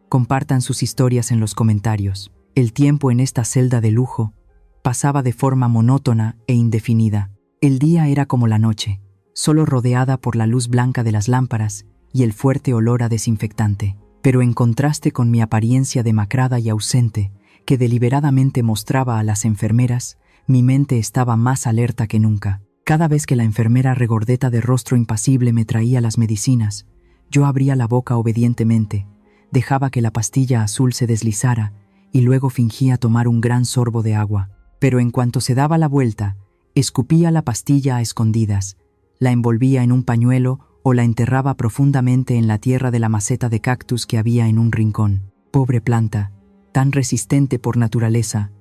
Compartan sus historias en los comentarios. El tiempo en esta celda de lujo pasaba de forma monótona e indefinida. El día era como la noche, solo rodeada por la luz blanca de las lámparas y el fuerte olor a desinfectante. Pero en contraste con mi apariencia demacrada y ausente, que deliberadamente mostraba a las enfermeras, mi mente estaba más alerta que nunca. Cada vez que la enfermera regordeta de rostro impasible me traía las medicinas, yo abría la boca obedientemente, dejaba que la pastilla azul se deslizara y luego fingía tomar un gran sorbo de agua. Pero en cuanto se daba la vuelta, escupía la pastilla a escondidas, la envolvía en un pañuelo o la enterraba profundamente en la tierra de la maceta de cactus que había en un rincón. Pobre planta, tan resistente por naturaleza,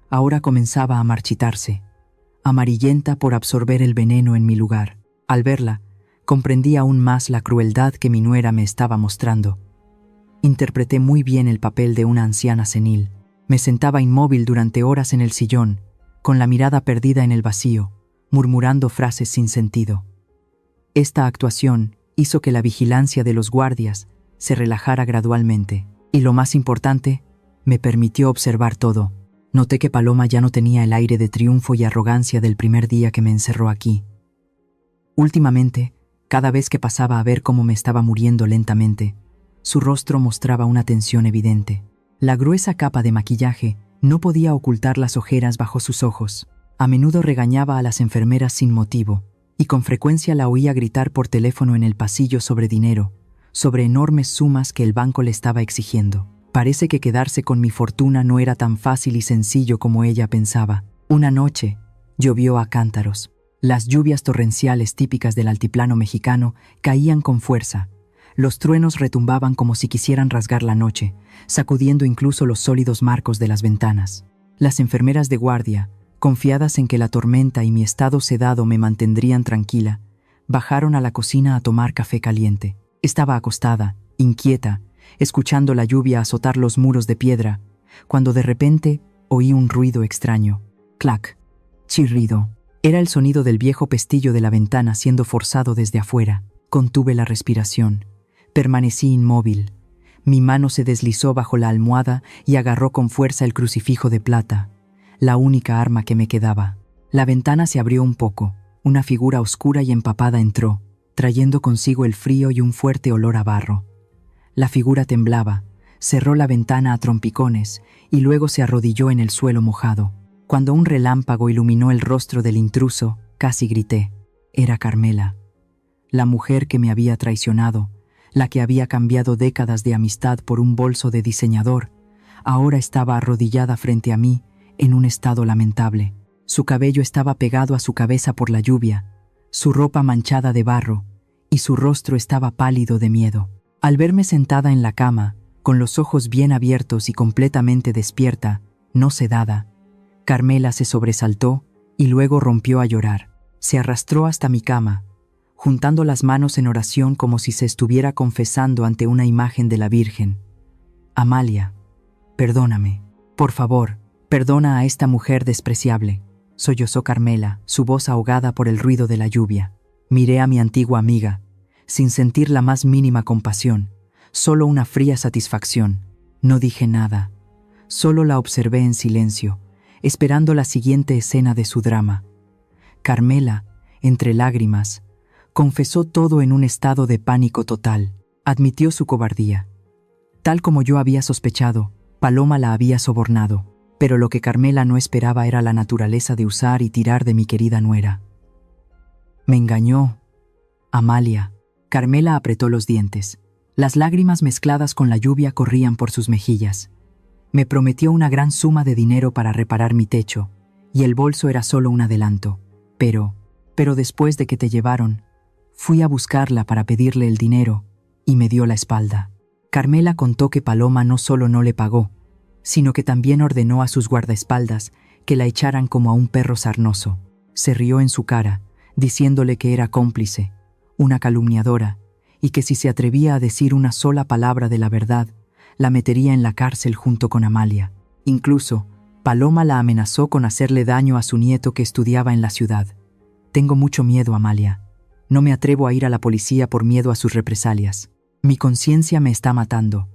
ahora comenzaba a marchitarse, amarillenta por absorber el veneno en mi lugar. Al verla, comprendí aún más la crueldad que mi nuera me estaba mostrando. Interpreté muy bien el papel de una anciana senil. Me sentaba inmóvil durante horas en el sillón, con la mirada perdida en el vacío, murmurando frases sin sentido. Esta actuación hizo que la vigilancia de los guardias se relajara gradualmente, y lo más importante, me permitió observar todo. Noté que Paloma ya no tenía el aire de triunfo y arrogancia del primer día que me encerró aquí. Últimamente, cada vez que pasaba a ver cómo me estaba muriendo lentamente, su rostro mostraba una tensión evidente. La gruesa capa de maquillaje no podía ocultar las ojeras bajo sus ojos. A menudo regañaba a las enfermeras sin motivo, y con frecuencia la oía gritar por teléfono en el pasillo sobre dinero, sobre enormes sumas que el banco le estaba exigiendo. Parece que quedarse con mi fortuna no era tan fácil y sencillo como ella pensaba. Una noche, llovió a cántaros. Las lluvias torrenciales típicas del altiplano mexicano caían con fuerza. Los truenos retumbaban como si quisieran rasgar la noche, sacudiendo incluso los sólidos marcos de las ventanas. Las enfermeras de guardia, confiadas en que la tormenta y mi estado sedado me mantendrían tranquila, bajaron a la cocina a tomar café caliente. Estaba acostada, inquieta, escuchando la lluvia azotar los muros de piedra, cuando de repente oí un ruido extraño. Clac, chirrido. Era el sonido del viejo pestillo de la ventana siendo forzado desde afuera. Contuve la respiración. Permanecí inmóvil. Mi mano se deslizó bajo la almohada y agarró con fuerza el crucifijo de plata, la única arma que me quedaba. La ventana se abrió un poco. Una figura oscura y empapada entró, trayendo consigo el frío y un fuerte olor a barro. La figura temblaba, cerró la ventana a trompicones y luego se arrodilló en el suelo mojado. Cuando un relámpago iluminó el rostro del intruso, casi grité. Era Carmela, la mujer que me había traicionado, la que había cambiado décadas de amistad por un bolso de diseñador. Ahora estaba arrodillada frente a mí, en un estado lamentable. Su cabello estaba pegado a su cabeza por la lluvia, su ropa manchada de barro, y su rostro estaba pálido de miedo. Al verme sentada en la cama, con los ojos bien abiertos y completamente despierta, no sedada, Carmela se sobresaltó y luego rompió a llorar. Se arrastró hasta mi cama, juntando las manos en oración como si se estuviera confesando ante una imagen de la Virgen. Amalia, perdóname, por favor. Perdona a esta mujer despreciable, sollozó Carmela, su voz ahogada por el ruido de la lluvia. Miré a mi antigua amiga, sin sentir la más mínima compasión, solo una fría satisfacción. No dije nada. Solo la observé en silencio, esperando la siguiente escena de su drama. Carmela, entre lágrimas, confesó todo en un estado de pánico total. Admitió su cobardía. Tal como yo había sospechado, Paloma la había sobornado, pero lo que Carmela no esperaba era la naturaleza de usar y tirar de mi querida nuera. Me engañó, Amalia. Carmela apretó los dientes. Las lágrimas mezcladas con la lluvia corrían por sus mejillas. Me prometió una gran suma de dinero para reparar mi techo, y el bolso era solo un adelanto. Pero después de que te llevaron, fui a buscarla para pedirle el dinero, y me dio la espalda. Carmela contó que Paloma no solo no le pagó, sino que también ordenó a sus guardaespaldas que la echaran como a un perro sarnoso. Se rió en su cara, diciéndole que era cómplice, una calumniadora, y que si se atrevía a decir una sola palabra de la verdad, la metería en la cárcel junto con Amalia. Incluso, Paloma la amenazó con hacerle daño a su nieto que estudiaba en la ciudad. Tengo mucho miedo, Amalia. No me atrevo a ir a la policía por miedo a sus represalias. Mi conciencia me está matando.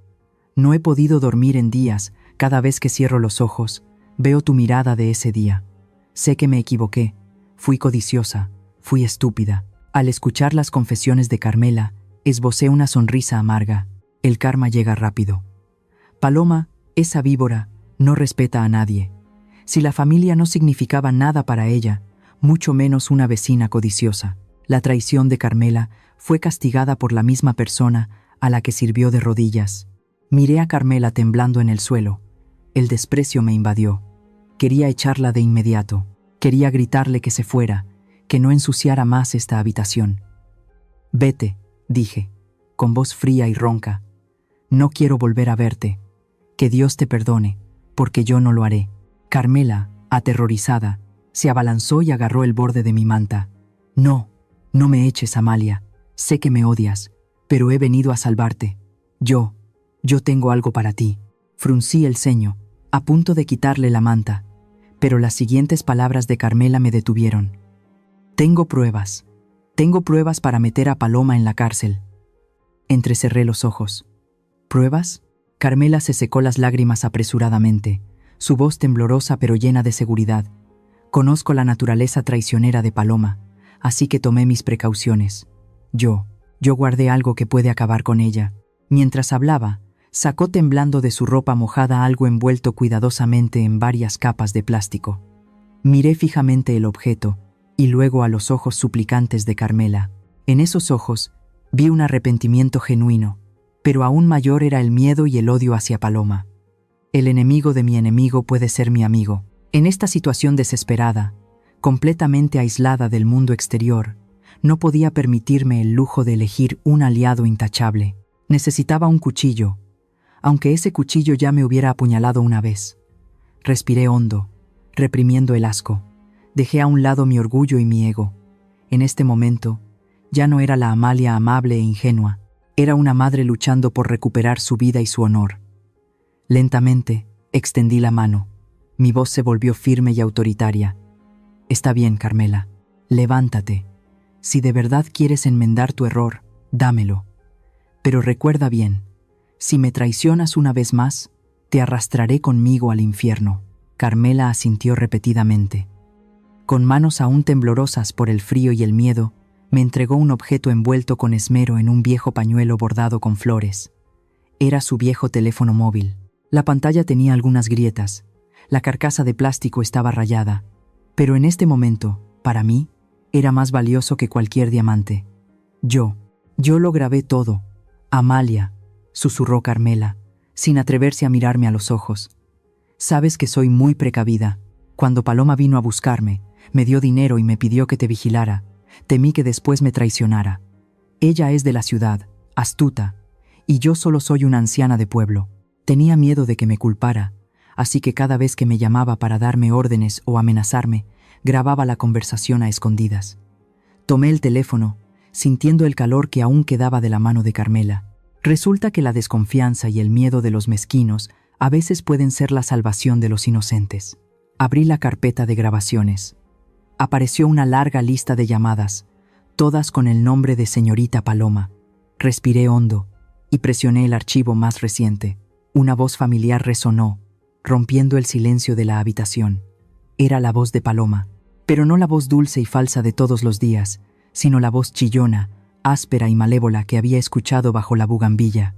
No he podido dormir en días. Cada vez que cierro los ojos, veo tu mirada de ese día. Sé que me equivoqué. Fui codiciosa. Fui estúpida. Al escuchar las confesiones de Carmela, esbocé una sonrisa amarga. El karma llega rápido. Paloma, esa víbora, no respeta a nadie. Si la familia no significaba nada para ella, mucho menos una vecina codiciosa. La traición de Carmela fue castigada por la misma persona a la que sirvió de rodillas. Miré a Carmela temblando en el suelo. El desprecio me invadió. Quería echarla de inmediato. Quería gritarle que se fuera, que no ensuciara más esta habitación. Vete, dije, con voz fría y ronca. No quiero volver a verte. Que Dios te perdone, porque yo no lo haré. Carmela, aterrorizada, se abalanzó y agarró el borde de mi manta. No, no me eches, Amalia. Sé que me odias, pero he venido a salvarte. Yo tengo algo para ti. Fruncí el ceño, a punto de quitarle la manta, pero las siguientes palabras de Carmela me detuvieron. Tengo pruebas para meter a Paloma en la cárcel. Entrecerré los ojos. ¿Pruebas? Carmela se secó las lágrimas apresuradamente, su voz temblorosa pero llena de seguridad. Conozco la naturaleza traicionera de Paloma, así que tomé mis precauciones. Yo guardé algo que puede acabar con ella. Mientras hablaba, sacó temblando de su ropa mojada algo envuelto cuidadosamente en varias capas de plástico. Miré fijamente el objeto y luego a los ojos suplicantes de Carmela. En esos ojos vi un arrepentimiento genuino, pero aún mayor era el miedo y el odio hacia Paloma. El enemigo de mi enemigo puede ser mi amigo. En esta situación desesperada, completamente aislada del mundo exterior, no podía permitirme el lujo de elegir un aliado intachable. Necesitaba un cuchillo, aunque ese cuchillo ya me hubiera apuñalado una vez. Respiré hondo, reprimiendo el asco. Dejé a un lado mi orgullo y mi ego. En este momento, ya no era la Amalia amable e ingenua. Era una madre luchando por recuperar su vida y su honor. Lentamente, extendí la mano. Mi voz se volvió firme y autoritaria. Está bien, Carmela. Levántate. Si de verdad quieres enmendar tu error, dámelo. Pero recuerda bien, si me traicionas una vez más, te arrastraré conmigo al infierno. Carmela asintió repetidamente. Con manos aún temblorosas por el frío y el miedo, me entregó un objeto envuelto con esmero en un viejo pañuelo bordado con flores. Era su viejo teléfono móvil. La pantalla tenía algunas grietas. La carcasa de plástico estaba rayada. Pero en este momento, para mí, era más valioso que cualquier diamante. Yo lo grabé todo. Amalia, susurró Carmela, sin atreverse a mirarme a los ojos. Sabes que soy muy precavida. Cuando Paloma vino a buscarme, me dio dinero y me pidió que te vigilara. Temí que después me traicionara. Ella es de la ciudad, astuta, y yo solo soy una anciana de pueblo. Tenía miedo de que me culpara, así que cada vez que me llamaba para darme órdenes o amenazarme, grababa la conversación a escondidas. Tomé el teléfono, sintiendo el calor que aún quedaba de la mano de Carmela. Resulta que la desconfianza y el miedo de los mezquinos a veces pueden ser la salvación de los inocentes. Abrí la carpeta de grabaciones. Apareció una larga lista de llamadas, todas con el nombre de señorita Paloma. Respiré hondo y presioné el archivo más reciente. Una voz familiar resonó, rompiendo el silencio de la habitación. Era la voz de Paloma, pero no la voz dulce y falsa de todos los días, sino la voz chillona, áspera y malévola que había escuchado bajo la bugambilla.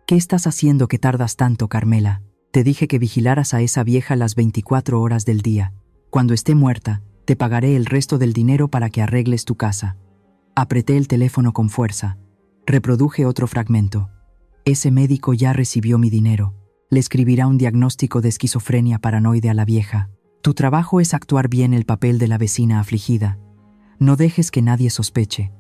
«¿Qué estás haciendo que tardas tanto, Carmela? Te dije que vigilaras a esa vieja las 24 horas del día. Cuando esté muerta, te pagaré el resto del dinero para que arregles tu casa». Apreté el teléfono con fuerza. Reproduje otro fragmento. «Ese médico ya recibió mi dinero. Le escribirá un diagnóstico de esquizofrenia paranoide a la vieja. Tu trabajo es actuar bien el papel de la vecina afligida. No dejes que nadie sospeche.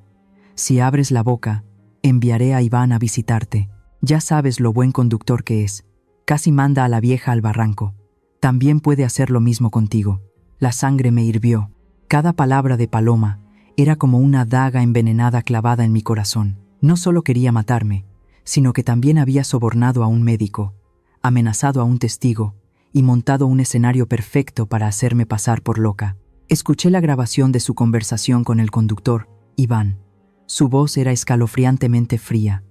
Si abres la boca, enviaré a Iván a visitarte. Ya sabes lo buen conductor que es. Casi manda a la vieja al barranco. También puede hacer lo mismo contigo». La sangre me hirvió. Cada palabra de Paloma era como una daga envenenada clavada en mi corazón. No solo quería matarme, sino que también había sobornado a un médico, amenazado a un testigo y montado un escenario perfecto para hacerme pasar por loca. Escuché la grabación de su conversación con el conductor, Iván. Su voz era escalofriantemente fría.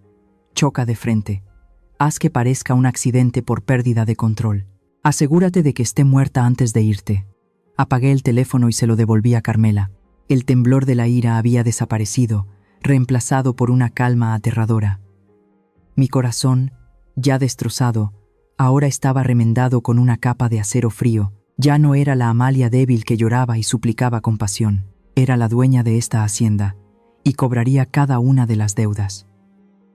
«Choca de frente. Haz que parezca un accidente por pérdida de control. Asegúrate de que esté muerta antes de irte». Apagué el teléfono y se lo devolví a Carmela. El temblor de la ira había desaparecido, reemplazado por una calma aterradora. Mi corazón, ya destrozado, ahora estaba remendado con una capa de acero frío. Ya no era la Amalia débil que lloraba y suplicaba compasión. Era la dueña de esta hacienda, y cobraría cada una de las deudas.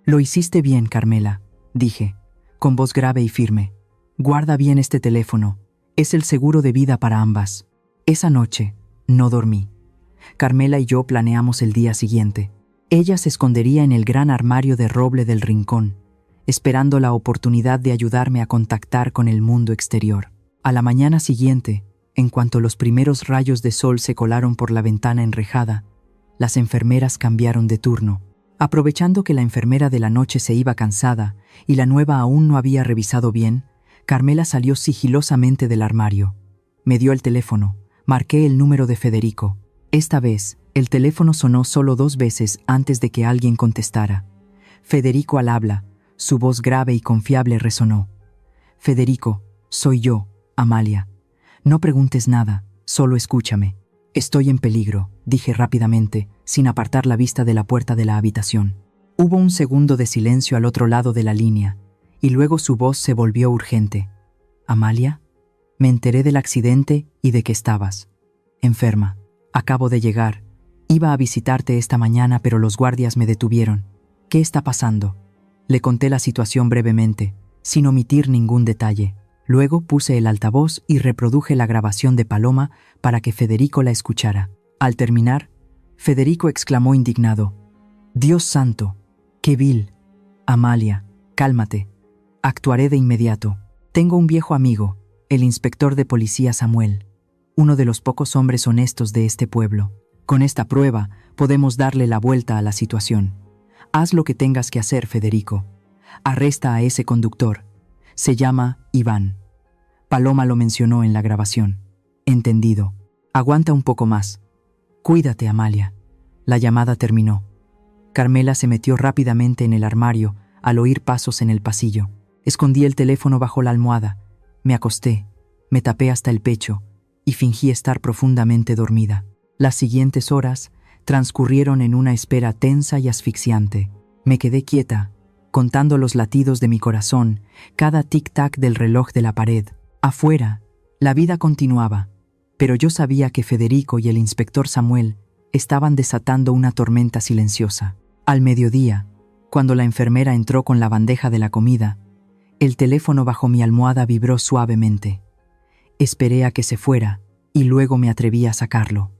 «Lo hiciste bien, Carmela», dije, con voz grave y firme. «Guarda bien este teléfono. Es el seguro de vida para ambas». Esa noche no dormí. Carmela y yo planeamos el día siguiente. Ella se escondería en el gran armario de roble del rincón, esperando la oportunidad de ayudarme a contactar con el mundo exterior. A la mañana siguiente, en cuanto los primeros rayos de sol se colaron por la ventana enrejada, las enfermeras cambiaron de turno. Aprovechando que la enfermera de la noche se iba cansada y la nueva aún no había revisado bien, Carmela salió sigilosamente del armario. Me dio el teléfono. Marqué el número de Federico. Esta vez, el teléfono sonó solo 2 veces antes de que alguien contestara. Federico al habla. Su voz grave y confiable resonó. «Federico, soy yo, Amalia. No preguntes nada, solo escúchame». «Estoy en peligro», dije rápidamente, sin apartar la vista de la puerta de la habitación. Hubo un segundo de silencio al otro lado de la línea, y luego su voz se volvió urgente. «¿Amalia? Me enteré del accidente y de que estabas enferma. Acabo de llegar. Iba a visitarte esta mañana, pero los guardias me detuvieron. ¿Qué está pasando?». Le conté la situación brevemente, sin omitir ningún detalle. Luego puse el altavoz y reproduje la grabación de Paloma para que Federico la escuchara. Al terminar, Federico exclamó indignado: «Dios santo, qué vil. Amalia, cálmate. Actuaré de inmediato. Tengo un viejo amigo, el inspector de policía Samuel, uno de los pocos hombres honestos de este pueblo. Con esta prueba podemos darle la vuelta a la situación. Haz lo que tengas que hacer, Federico. Arresta a ese conductor. Se llama Iván». Paloma lo mencionó en la grabación. «Entendido. Aguanta un poco más. Cuídate, Amalia». La llamada terminó. Carmela se metió rápidamente en el armario al oír pasos en el pasillo. Escondí el teléfono bajo la almohada. Me acosté, me tapé hasta el pecho y fingí estar profundamente dormida. Las siguientes horas transcurrieron en una espera tensa y asfixiante. Me quedé quieta, contando los latidos de mi corazón, cada tic-tac del reloj de la pared. Afuera, la vida continuaba, pero yo sabía que Federico y el inspector Samuel estaban desatando una tormenta silenciosa. Al mediodía, cuando la enfermera entró con la bandeja de la comida, el teléfono bajo mi almohada vibró suavemente. Esperé a que se fuera y luego me atreví a sacarlo.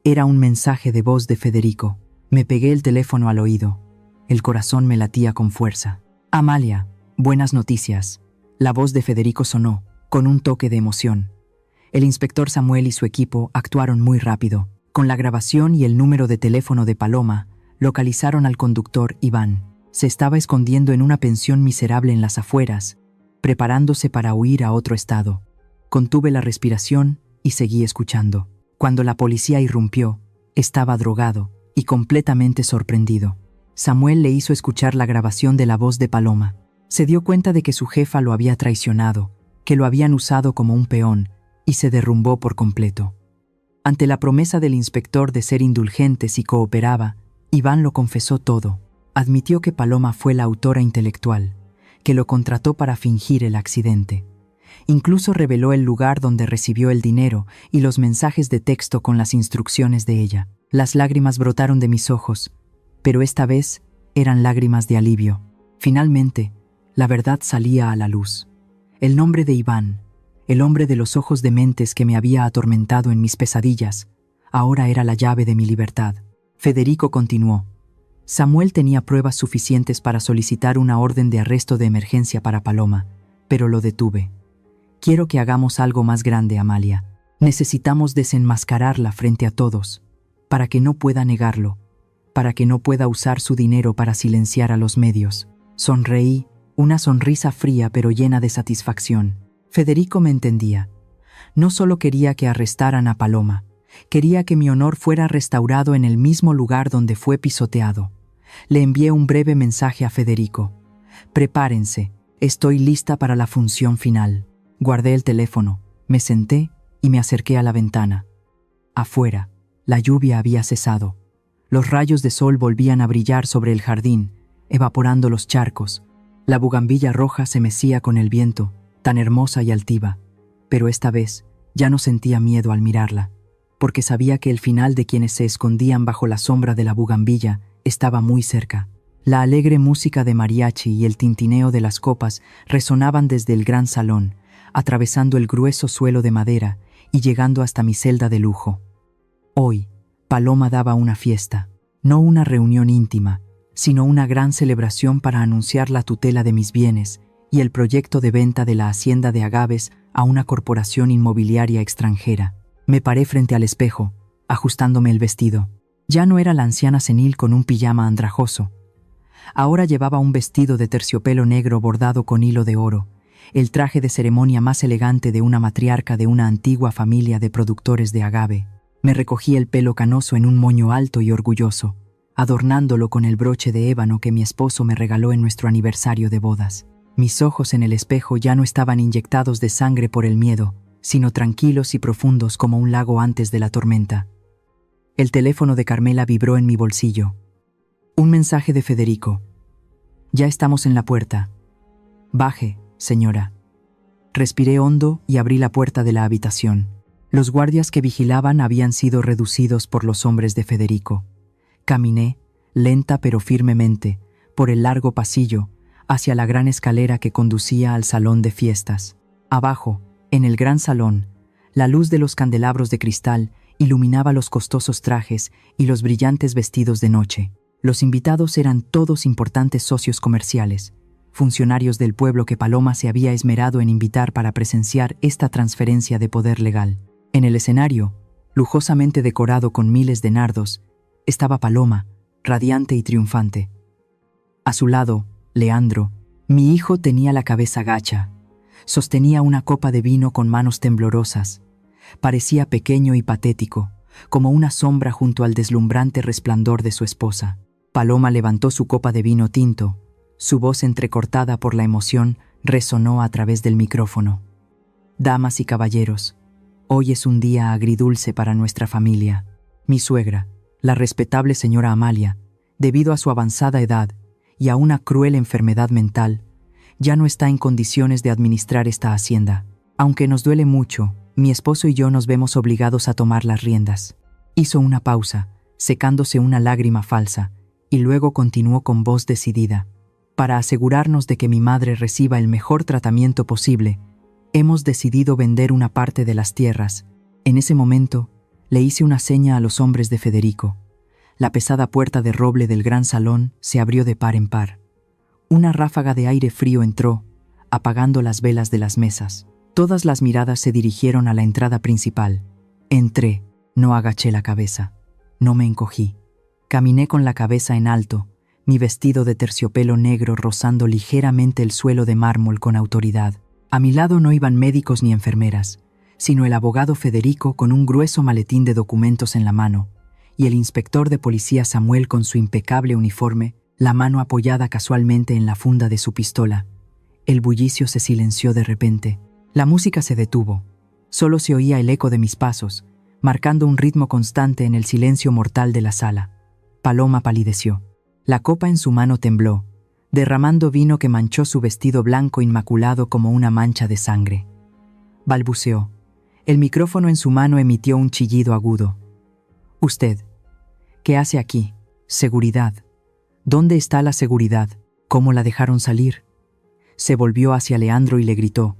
Era un mensaje de voz de Federico. Me pegué el teléfono al oído. El corazón me latía con fuerza. «Amalia, buenas noticias». La voz de Federico sonó, con un toque de emoción. El inspector Samuel y su equipo actuaron muy rápido. Con la grabación y el número de teléfono de Paloma, localizaron al conductor Iván. Se estaba escondiendo en una pensión miserable en las afueras, preparándose para huir a otro estado. Contuve la respiración y seguí escuchando. Cuando la policía irrumpió, estaba drogado y completamente sorprendido. Samuel le hizo escuchar la grabación de la voz de Paloma. Se dio cuenta de que su jefa lo había traicionado que lo habían usado como un peón, y se derrumbó por completo. Ante la promesa del inspector de ser indulgente si cooperaba, Iván lo confesó todo. Admitió que Paloma fue la autora intelectual, que lo contrató para fingir el accidente. Incluso reveló el lugar donde recibió el dinero y los mensajes de texto con las instrucciones de ella. Las lágrimas brotaron de mis ojos, pero esta vez eran lágrimas de alivio. Finalmente, la verdad salía a la luz. El nombre de Iván, el hombre de los ojos dementes que me había atormentado en mis pesadillas, ahora era la llave de mi libertad. Federico continuó. Samuel tenía pruebas suficientes para solicitar una orden de arresto de emergencia para Paloma, pero lo detuve. Quiero que hagamos algo más grande, Amalia. Necesitamos desenmascararla frente a todos, para que no pueda negarlo, para que no pueda usar su dinero para silenciar a los medios. Sonreí, una sonrisa fría pero llena de satisfacción. Federico me entendía. No solo quería que arrestaran a Paloma, quería que mi honor fuera restaurado en el mismo lugar donde fue pisoteado. Le envié un breve mensaje a Federico. Prepárense, estoy lista para la función final. Guardé el teléfono, me senté y me acerqué a la ventana. Afuera, la lluvia había cesado. Los rayos de sol volvían a brillar sobre el jardín, evaporando los charcos. La bugambilla roja se mecía con el viento, tan hermosa y altiva, pero esta vez ya no sentía miedo al mirarla, porque sabía que el final de quienes se escondían bajo la sombra de la bugambilla estaba muy cerca. La alegre música de mariachi y el tintineo de las copas resonaban desde el gran salón, atravesando el grueso suelo de madera y llegando hasta mi celda de lujo. Hoy, Paloma daba una fiesta, no una reunión íntima, sino una gran celebración para anunciar la tutela de mis bienes y el proyecto de venta de la hacienda de Agaves a una corporación inmobiliaria extranjera. Me paré frente al espejo, ajustándome el vestido. Ya no era la anciana senil con un pijama andrajoso. Ahora llevaba un vestido de terciopelo negro bordado con hilo de oro, el traje de ceremonia más elegante de una matriarca de una antigua familia de productores de agave. Me recogí el pelo canoso en un moño alto y orgulloso, adornándolo con el broche de ébano que mi esposo me regaló en nuestro aniversario de bodas. Mis ojos en el espejo ya no estaban inyectados de sangre por el miedo, sino tranquilos y profundos como un lago antes de la tormenta. El teléfono de Carmela vibró en mi bolsillo. Un mensaje de Federico. Ya estamos en la puerta. Baje, señora. Respiré hondo y abrí la puerta de la habitación. Los guardias que vigilaban habían sido reducidos por los hombres de Federico. Caminé, lenta pero firmemente, por el largo pasillo, hacia la gran escalera que conducía al salón de fiestas. Abajo, en el gran salón, la luz de los candelabros de cristal iluminaba los costosos trajes y los brillantes vestidos de noche. Los invitados eran todos importantes socios comerciales, funcionarios del pueblo que Paloma se había esmerado en invitar para presenciar esta transferencia de poder legal. En el escenario, lujosamente decorado con miles de nardos, estaba Paloma, radiante y triunfante. A su lado, Leandro, mi hijo, tenía la cabeza gacha. Sostenía una copa de vino con manos temblorosas. Parecía pequeño y patético, como una sombra junto al deslumbrante resplandor de su esposa. Paloma levantó su copa de vino tinto. Su voz, entrecortada por la emoción, resonó a través del micrófono. Damas y caballeros, hoy es un día agridulce para nuestra familia. Mi suegra, la respetable señora Amalia, debido a su avanzada edad y a una cruel enfermedad mental, ya no está en condiciones de administrar esta hacienda. Aunque nos duele mucho, mi esposo y yo nos vemos obligados a tomar las riendas. Hizo una pausa, secándose una lágrima falsa, y luego continuó con voz decidida. Para asegurarnos de que mi madre reciba el mejor tratamiento posible, hemos decidido vender una parte de las tierras. En ese momento, le hice una seña a los hombres de Federico. La pesada puerta de roble del gran salón se abrió de par en par. Una ráfaga de aire frío entró, apagando las velas de las mesas. Todas las miradas se dirigieron a la entrada principal. Entré, no agaché la cabeza, no me encogí. Caminé con la cabeza en alto, mi vestido de terciopelo negro rozando ligeramente el suelo de mármol con autoridad. A mi lado no iban médicos ni enfermeras, sino el abogado Federico con un grueso maletín de documentos en la mano, y el inspector de policía Samuel con su impecable uniforme, la mano apoyada casualmente en la funda de su pistola. El bullicio se silenció de repente. La música se detuvo. Solo se oía el eco de mis pasos, marcando un ritmo constante en el silencio mortal de la sala. Paloma palideció. La copa en su mano tembló, derramando vino que manchó su vestido blanco inmaculado como una mancha de sangre. Balbuceó. El micrófono en su mano emitió un chillido agudo. «Usted, ¿qué hace aquí? Seguridad. ¿Dónde está la seguridad? ¿Cómo la dejaron salir?» Se volvió hacia Leandro y le gritó.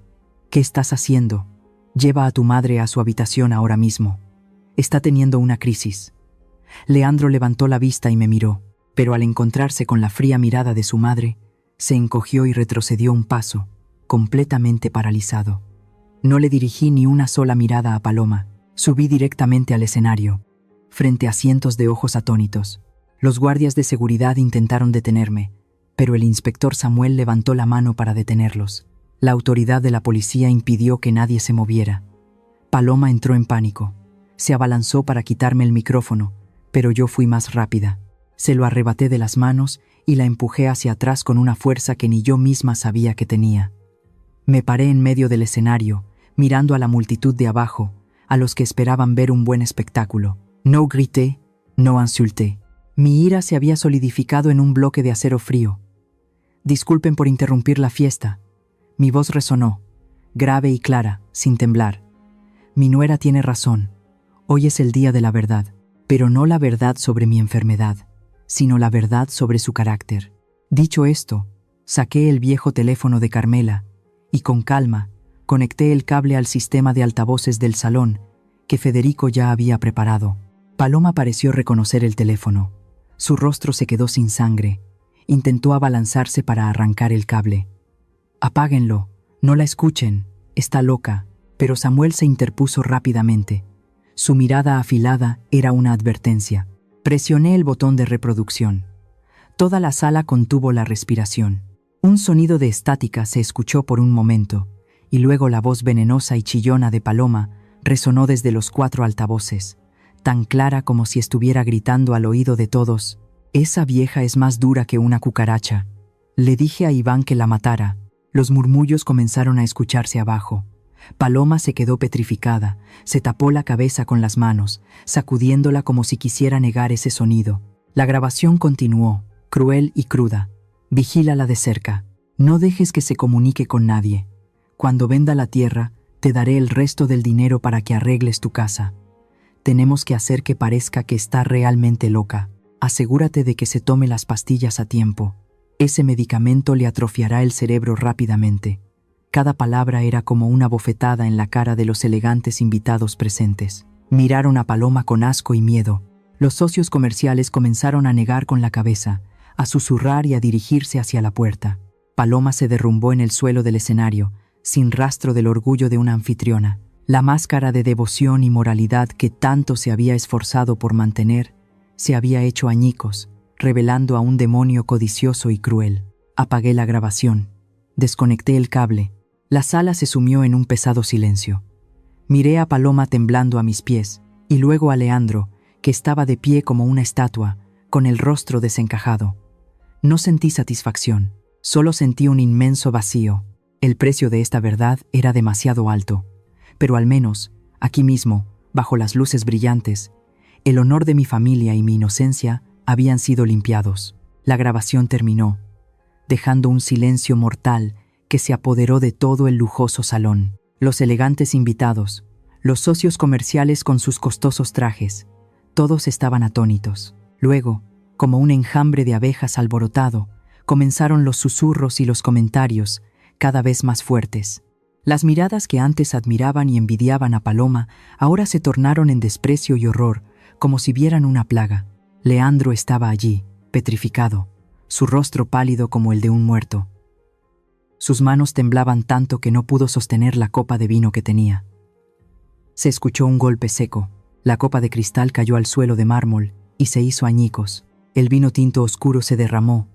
«¿Qué estás haciendo? Lleva a tu madre a su habitación ahora mismo. Está teniendo una crisis». Leandro levantó la vista y me miró, pero al encontrarse con la fría mirada de su madre, se encogió y retrocedió un paso, completamente paralizado. No le dirigí ni una sola mirada a Paloma. Subí directamente al escenario, frente a cientos de ojos atónitos. Los guardias de seguridad intentaron detenerme, pero el inspector Samuel levantó la mano para detenerlos. La autoridad de la policía impidió que nadie se moviera. Paloma entró en pánico. Se abalanzó para quitarme el micrófono, pero yo fui más rápida. Se lo arrebaté de las manos y la empujé hacia atrás con una fuerza que ni yo misma sabía que tenía. Me paré en medio del escenario, mirando a la multitud de abajo, a los que esperaban ver un buen espectáculo. No grité, no insulté. Mi ira se había solidificado en un bloque de acero frío. «Disculpen por interrumpir la fiesta». Mi voz resonó, grave y clara, sin temblar. «Mi nuera tiene razón. Hoy es el día de la verdad, pero no la verdad sobre mi enfermedad, sino la verdad sobre su carácter». Dicho esto, saqué el viejo teléfono de Carmela y con calma conecté el cable al sistema de altavoces del salón que Federico ya había preparado. Paloma pareció reconocer el teléfono. Su rostro se quedó sin sangre. Intentó abalanzarse para arrancar el cable. «Apáguenlo, no la escuchen, está loca». Pero Samuel se interpuso rápidamente. Su mirada afilada era una advertencia. Presioné el botón de reproducción. Toda la sala contuvo la respiración. Un sonido de estática se escuchó por un momento, y luego la voz venenosa y chillona de Paloma resonó desde los 4 altavoces, tan clara como si estuviera gritando al oído de todos. «Esa vieja es más dura que una cucaracha». Le dije a Iván que la matara. Los murmullos comenzaron a escucharse abajo. Paloma se quedó petrificada, se tapó la cabeza con las manos, sacudiéndola como si quisiera negar ese sonido. La grabación continuó, cruel y cruda. «Vigílala de cerca. No dejes que se comunique con nadie. Cuando venda la tierra, te daré el resto del dinero para que arregles tu casa. Tenemos que hacer que parezca que está realmente loca. Asegúrate de que se tome las pastillas a tiempo. Ese medicamento le atrofiará el cerebro rápidamente». Cada palabra era como una bofetada en la cara de los elegantes invitados presentes. Miraron a Paloma con asco y miedo. Los socios comerciales comenzaron a negar con la cabeza, a susurrar y a dirigirse hacia la puerta. Paloma se derrumbó en el suelo del escenario, sin rastro del orgullo de una anfitriona. La máscara de devoción y moralidad que tanto se había esforzado por mantener, se había hecho añicos, revelando a un demonio codicioso y cruel. Apagué la grabación. Desconecté el cable. La sala se sumió en un pesado silencio. Miré a Paloma temblando a mis pies, y luego a Leandro, que estaba de pie como una estatua, con el rostro desencajado. No sentí satisfacción, solo sentí un inmenso vacío. El precio de esta verdad era demasiado alto, pero al menos, aquí mismo, bajo las luces brillantes, el honor de mi familia y mi inocencia habían sido limpiados. La grabación terminó, dejando un silencio mortal que se apoderó de todo el lujoso salón. Los elegantes invitados, los socios comerciales con sus costosos trajes, todos estaban atónitos. Luego, como un enjambre de abejas alborotado, comenzaron los susurros y los comentarios, cada vez más fuertes. Las miradas que antes admiraban y envidiaban a Paloma ahora se tornaron en desprecio y horror, como si vieran una plaga. Leandro estaba allí, petrificado, su rostro pálido como el de un muerto. Sus manos temblaban tanto que no pudo sostener la copa de vino que tenía. Se escuchó un golpe seco. La copa de cristal cayó al suelo de mármol y se hizo añicos. El vino tinto oscuro se derramó,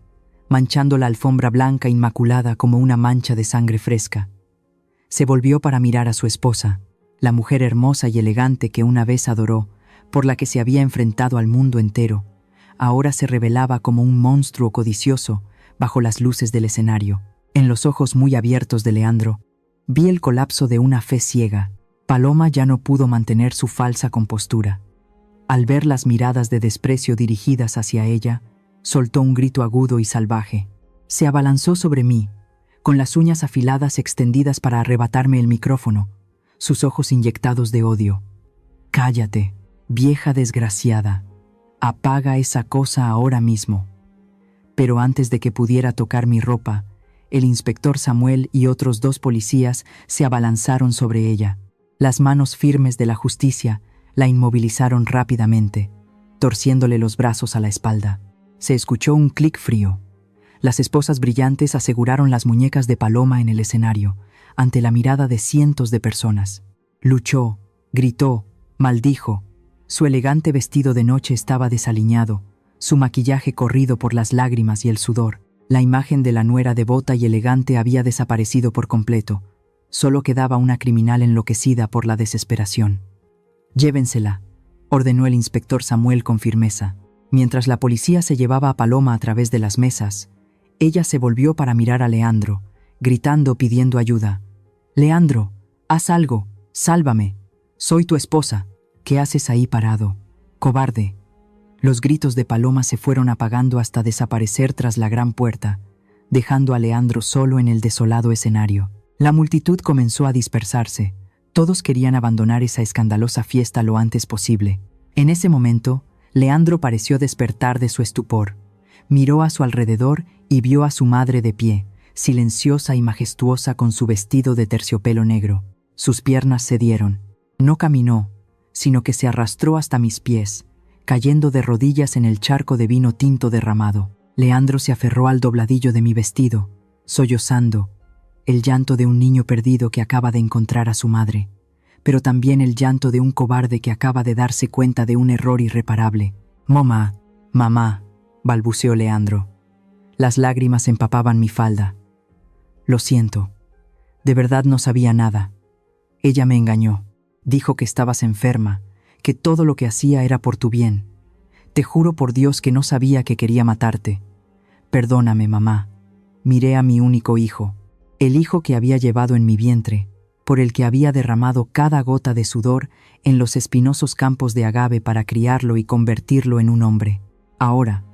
manchando la alfombra blanca inmaculada como una mancha de sangre fresca. Se volvió para mirar a su esposa, la mujer hermosa y elegante que una vez adoró, por la que se había enfrentado al mundo entero. Ahora se revelaba como un monstruo codicioso bajo las luces del escenario. En los ojos muy abiertos de Leandro Vi el colapso de una fe ciega. Paloma ya no pudo mantener su falsa compostura. Al ver las miradas de desprecio dirigidas hacia ella, soltó un grito agudo y salvaje. Se abalanzó sobre mí, con las uñas afiladas extendidas para arrebatarme el micrófono, sus ojos inyectados de odio. «Cállate, vieja desgraciada. Apaga esa cosa ahora mismo». Pero antes de que pudiera tocar mi ropa, el inspector Samuel y otros 2 policías se abalanzaron sobre ella. Las manos firmes de la justicia la inmovilizaron rápidamente, torciéndole los brazos a la espalda. Se escuchó un clic frío. Las esposas brillantes aseguraron las muñecas de Paloma en el escenario, ante la mirada de cientos de personas. Luchó, gritó, maldijo. Su elegante vestido de noche estaba desaliñado, su maquillaje corrido por las lágrimas y el sudor. La imagen de la nuera devota y elegante había desaparecido por completo. Solo quedaba una criminal enloquecida por la desesperación. «Llévensela», ordenó el inspector Samuel con firmeza. Mientras la policía se llevaba a Paloma a través de las mesas, ella se volvió para mirar a Leandro, gritando pidiendo ayuda. «Leandro, haz algo, sálvame. Soy tu esposa. ¿Qué haces ahí parado? Cobarde». Los gritos de Paloma se fueron apagando hasta desaparecer tras la gran puerta, dejando a Leandro solo en el desolado escenario. La multitud comenzó a dispersarse. Todos querían abandonar esa escandalosa fiesta lo antes posible. En ese momento, Leandro pareció despertar de su estupor. Miró a su alrededor y vio a su madre de pie, silenciosa y majestuosa con su vestido de terciopelo negro. Sus piernas cedieron. No caminó, sino que se arrastró hasta mis pies, cayendo de rodillas en el charco de vino tinto derramado. Leandro se aferró al dobladillo de mi vestido, sollozando, el llanto de un niño perdido que acaba de encontrar a su madre, pero también el llanto de un cobarde que acaba de darse cuenta de un error irreparable. «Mamá, mamá», balbuceó Leandro. Las lágrimas empapaban mi falda. «Lo siento. De verdad no sabía nada. Ella me engañó. Dijo que estabas enferma, que todo lo que hacía era por tu bien. Te juro por Dios que no sabía que quería matarte. Perdóname, mamá. Miré a mi único hijo, el hijo que había llevado en mi vientre, por el que había derramado cada gota de sudor en los espinosos campos de agave para criarlo y convertirlo en un hombre. Ahora,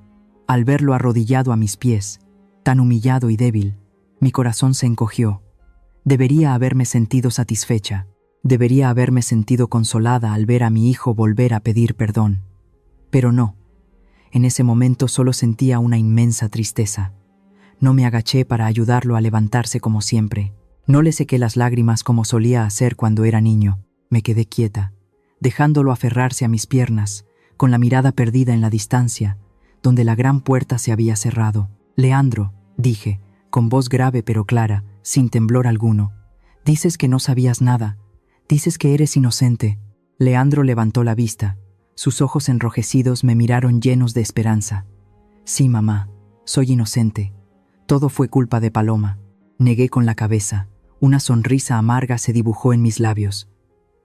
al verlo arrodillado a mis pies, tan humillado y débil, mi corazón se encogió. Debería haberme sentido satisfecha. Debería haberme sentido consolada al ver a mi hijo volver a pedir perdón. Pero no. En ese momento solo sentía una inmensa tristeza. No me agaché para ayudarlo a levantarse como siempre. No le sequé las lágrimas como solía hacer cuando era niño. Me quedé quieta, dejándolo aferrarse a mis piernas, con la mirada perdida en la distancia, donde la gran puerta se había cerrado. «Leandro», dije, con voz grave pero clara, sin temblor alguno, «dices que no sabías nada. Dices que eres inocente». Leandro levantó la vista. Sus ojos enrojecidos me miraron llenos de esperanza. «Sí, mamá, soy inocente. Todo fue culpa de Paloma». Negué con la cabeza. Una sonrisa amarga se dibujó en mis labios.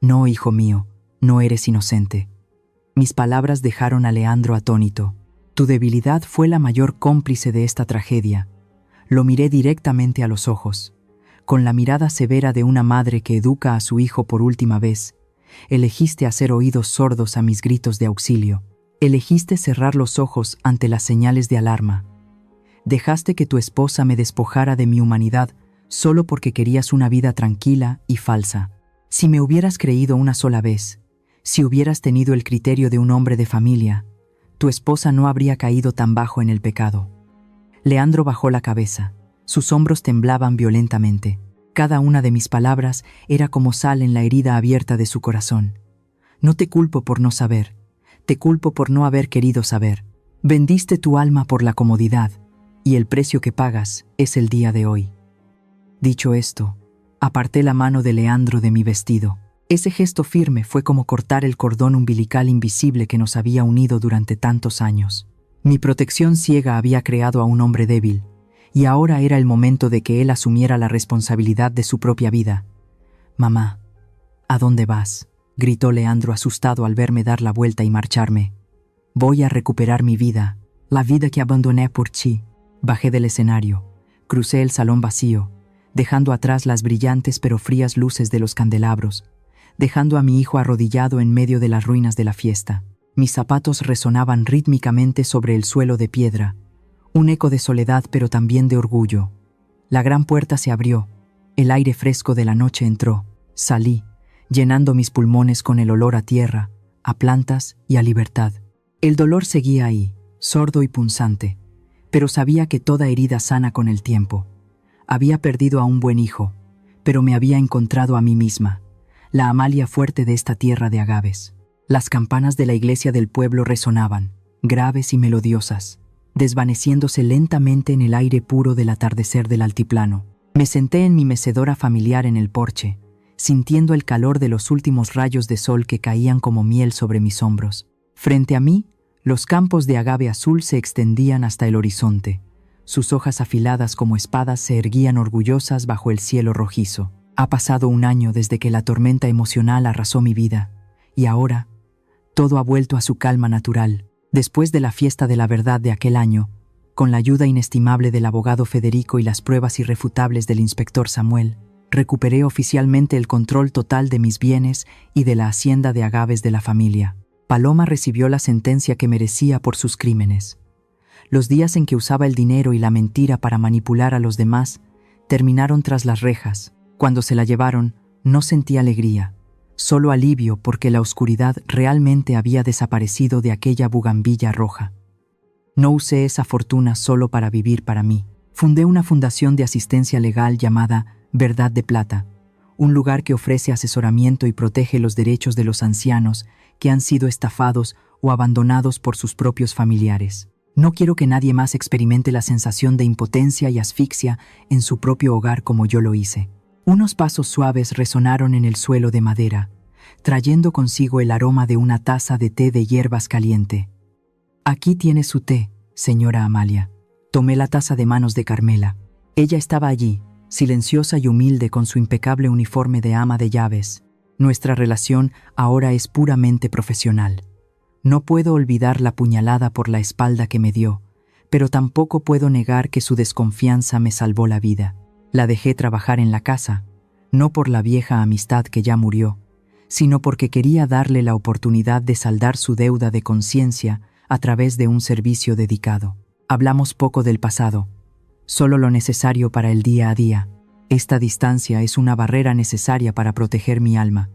«No, hijo mío, no eres inocente». Mis palabras dejaron a Leandro atónito. «Tu debilidad fue la mayor cómplice de esta tragedia». Lo miré directamente a los ojos. Con la mirada severa de una madre que educa a su hijo por última vez, elegiste hacer oídos sordos a mis gritos de auxilio. Elegiste cerrar los ojos ante las señales de alarma. Dejaste que tu esposa me despojara de mi humanidad solo porque querías una vida tranquila y falsa. Si me hubieras creído una sola vez, si hubieras tenido el criterio de un hombre de familia, tu esposa no habría caído tan bajo en el pecado». Leandro bajó la cabeza. Sus hombros temblaban violentamente. Cada una de mis palabras era como sal en la herida abierta de su corazón. «No te culpo por no saber. Te culpo por no haber querido saber. Vendiste tu alma por la comodidad, y el precio que pagas es el día de hoy». Dicho esto, aparté la mano de Leandro de mi vestido. Ese gesto firme fue como cortar el cordón umbilical invisible que nos había unido durante tantos años. Mi protección ciega había creado a un hombre débil, y ahora era el momento de que él asumiera la responsabilidad de su propia vida. «Mamá, ¿a dónde vas?», gritó Leandro asustado al verme dar la vuelta y marcharme. «Voy a recuperar mi vida, la vida que abandoné por ti». Bajé del escenario, crucé el salón vacío, dejando atrás las brillantes pero frías luces de los candelabros, dejando a mi hijo arrodillado en medio de las ruinas de la fiesta. Mis zapatos resonaban rítmicamente sobre el suelo de piedra, un eco de soledad pero también de orgullo. La gran puerta se abrió, el aire fresco de la noche entró. Salí, llenando mis pulmones con el olor a tierra, a plantas y a libertad. El dolor seguía ahí, sordo y punzante, pero sabía que toda herida sana con el tiempo. Había perdido a un buen hijo, pero me había encontrado a mí misma, la Amalia fuerte de esta tierra de agaves. Las campanas de la iglesia del pueblo resonaban, graves y melodiosas, desvaneciéndose lentamente en el aire puro del atardecer del altiplano. Me senté en mi mecedora familiar en el porche, sintiendo el calor de los últimos rayos de sol que caían como miel sobre mis hombros. Frente a mí, los campos de agave azul se extendían hasta el horizonte. Sus hojas afiladas como espadas se erguían orgullosas bajo el cielo rojizo. Ha pasado un año desde que la tormenta emocional arrasó mi vida, y ahora, todo ha vuelto a su calma natural. Después de la fiesta de la verdad de aquel año, con la ayuda inestimable del abogado Federico y las pruebas irrefutables del inspector Samuel, recuperé oficialmente el control total de mis bienes y de la hacienda de agaves de la familia. Paloma recibió la sentencia que merecía por sus crímenes. Los días en que usaba el dinero y la mentira para manipular a los demás terminaron tras las rejas. Cuando se la llevaron, no sentí alegría, solo alivio porque la oscuridad realmente había desaparecido de aquella bugambilla roja. No usé esa fortuna solo para vivir para mí. Fundé una fundación de asistencia legal llamada Verdad de Plata, un lugar que ofrece asesoramiento y protege los derechos de los ancianos que han sido estafados o abandonados por sus propios familiares. No quiero que nadie más experimente la sensación de impotencia y asfixia en su propio hogar como yo lo hice. Unos pasos suaves resonaron en el suelo de madera, trayendo consigo el aroma de una taza de té de hierbas caliente. «Aquí tiene su té, señora Amalia». Tomé la taza de manos de Carmela. Ella estaba allí, silenciosa y humilde con su impecable uniforme de ama de llaves. Nuestra relación ahora es puramente profesional. No puedo olvidar la puñalada por la espalda que me dio, pero tampoco puedo negar que su desconfianza me salvó la vida. La dejé trabajar en la casa, no por la vieja amistad que ya murió, sino porque quería darle la oportunidad de saldar su deuda de conciencia a través de un servicio dedicado. Hablamos poco del pasado, solo lo necesario para el día a día. Esta distancia es una barrera necesaria para proteger mi alma.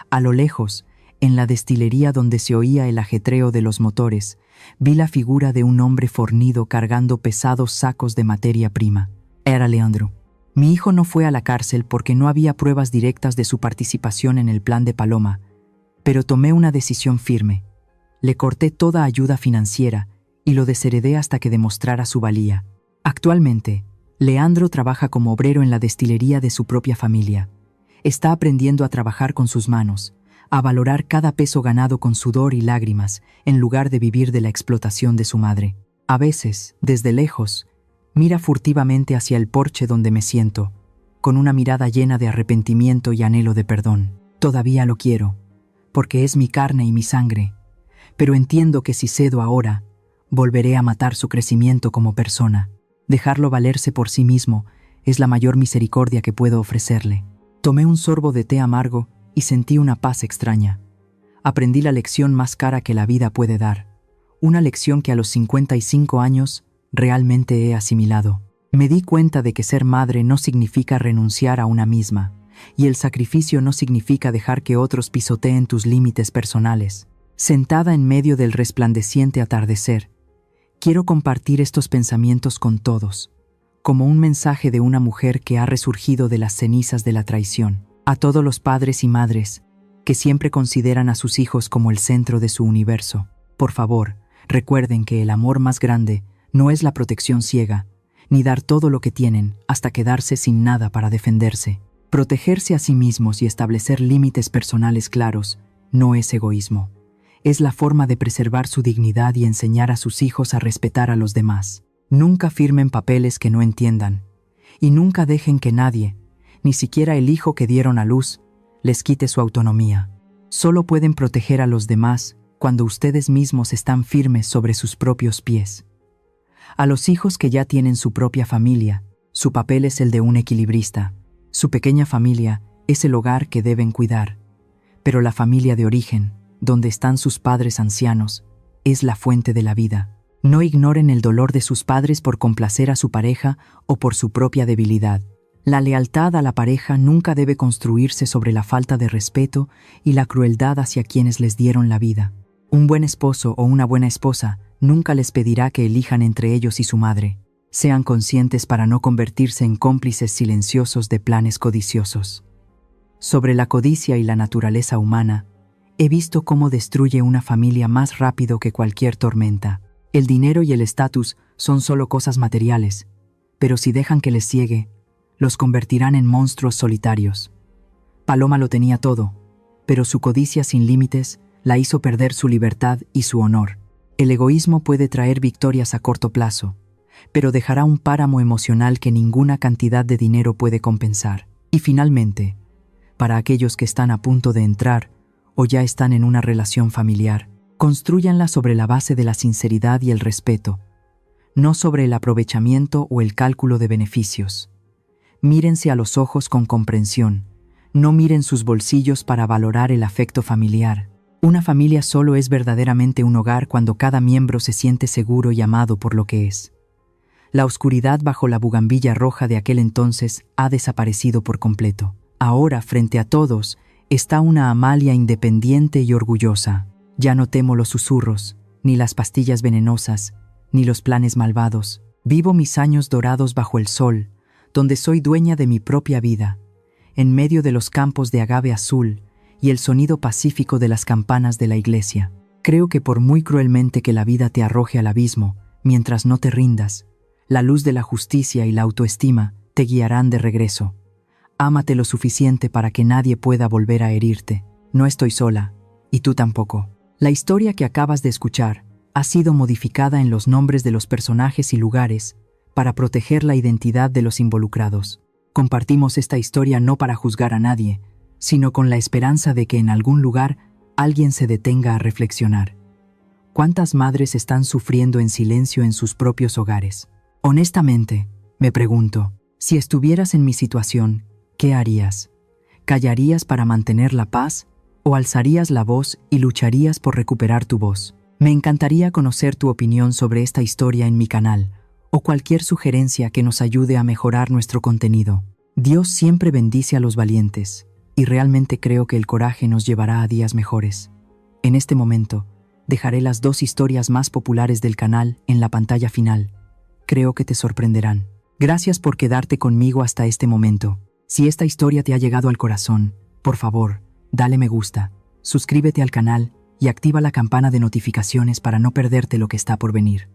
A lo lejos, en la destilería donde se oía el ajetreo de los motores, vi la figura de un hombre fornido cargando pesados sacos de materia prima. Era Leandro. Mi hijo no fue a la cárcel porque no había pruebas directas de su participación en el plan de Paloma, pero tomé una decisión firme. Le corté toda ayuda financiera y lo desheredé hasta que demostrara su valía. Actualmente, Leandro trabaja como obrero en la destilería de su propia familia. Está aprendiendo a trabajar con sus manos, a valorar cada peso ganado con sudor y lágrimas, en lugar de vivir de la explotación de su madre. A veces, desde lejos, mira furtivamente hacia el porche donde me siento, con una mirada llena de arrepentimiento y anhelo de perdón. Todavía lo quiero, porque es mi carne y mi sangre, pero entiendo que si cedo ahora, volveré a matar su crecimiento como persona. Dejarlo valerse por sí mismo es la mayor misericordia que puedo ofrecerle. Tomé un sorbo de té amargo y sentí una paz extraña. Aprendí la lección más cara que la vida puede dar, una lección que a los 55 años realmente he asimilado. Me di cuenta de que ser madre no significa renunciar a una misma, y el sacrificio no significa dejar que otros pisoteen tus límites personales. Sentada en medio del resplandeciente atardecer, quiero compartir estos pensamientos con todos, como un mensaje de una mujer que ha resurgido de las cenizas de la traición. A todos los padres y madres que siempre consideran a sus hijos como el centro de su universo, por favor, recuerden que el amor más grande no es la protección ciega, ni dar todo lo que tienen hasta quedarse sin nada para defenderse. Protegerse a sí mismos y establecer límites personales claros no es egoísmo. Es la forma de preservar su dignidad y enseñar a sus hijos a respetar a los demás. Nunca firmen papeles que no entiendan, y nunca dejen que nadie, ni siquiera el hijo que dieron a luz, les quite su autonomía. Solo pueden proteger a los demás cuando ustedes mismos están firmes sobre sus propios pies. A los hijos que ya tienen su propia familia, Su papel es el de un equilibrista. Su pequeña familia es el hogar que deben cuidar. Pero la familia de origen, donde están sus padres ancianos, es la fuente de la vida. No ignoren el dolor de sus padres por complacer a su pareja o por su propia debilidad. La lealtad a la pareja nunca debe construirse sobre la falta de respeto y la crueldad hacia quienes les dieron la vida. Un buen esposo o una buena esposa nunca les pedirá que elijan entre ellos y su madre. Sean conscientes para no convertirse en cómplices silenciosos de planes codiciosos. Sobre la codicia y la naturaleza humana, he visto cómo destruye una familia más rápido que cualquier tormenta. El dinero y el estatus son solo cosas materiales, pero si dejan que les ciegue, los convertirán en monstruos solitarios. Paloma lo tenía todo, pero su codicia sin límites la hizo perder su libertad y su honor. El egoísmo puede traer victorias a corto plazo, pero dejará un páramo emocional que ninguna cantidad de dinero puede compensar. Y finalmente, para aquellos que están a punto de entrar o ya están en una relación familiar, constrúyanla sobre la base de la sinceridad y el respeto, no sobre el aprovechamiento o el cálculo de beneficios. Mírense a los ojos con comprensión, no miren sus bolsillos para valorar el afecto familiar. Una familia solo es verdaderamente un hogar cuando cada miembro se siente seguro y amado por lo que es. La oscuridad bajo la bugambilla roja de aquel entonces ha desaparecido por completo. Ahora, frente a todos, está una Amalia independiente y orgullosa. Ya no temo los susurros, ni las pastillas venenosas, ni los planes malvados. Vivo mis años dorados bajo el sol, donde soy dueña de mi propia vida, en medio de los campos de agave azul y el sonido pacífico de las campanas de la iglesia. Creo que por muy cruelmente que la vida te arroje al abismo, mientras no te rindas, la luz de la justicia y la autoestima te guiarán de regreso. Ámate lo suficiente para que nadie pueda volver a herirte. No estoy sola, y tú tampoco. La historia que acabas de escuchar ha sido modificada en los nombres de los personajes y lugares para proteger la identidad de los involucrados. Compartimos esta historia no para juzgar a nadie, sino con la esperanza de que en algún lugar alguien se detenga a reflexionar. ¿Cuántas madres están sufriendo en silencio en sus propios hogares? Honestamente, me pregunto, si estuvieras en mi situación, ¿qué harías? ¿Callarías para mantener la paz o alzarías la voz y lucharías por recuperar tu voz? Me encantaría conocer tu opinión sobre esta historia en mi canal o cualquier sugerencia que nos ayude a mejorar nuestro contenido. Dios siempre bendice a los valientes y realmente creo que el coraje nos llevará a días mejores. En este momento, dejaré las 2 historias más populares del canal en la pantalla final. Creo que te sorprenderán. Gracias por quedarte conmigo hasta este momento. Si esta historia te ha llegado al corazón, por favor, dale me gusta, suscríbete al canal y activa la campana de notificaciones para no perderte lo que está por venir.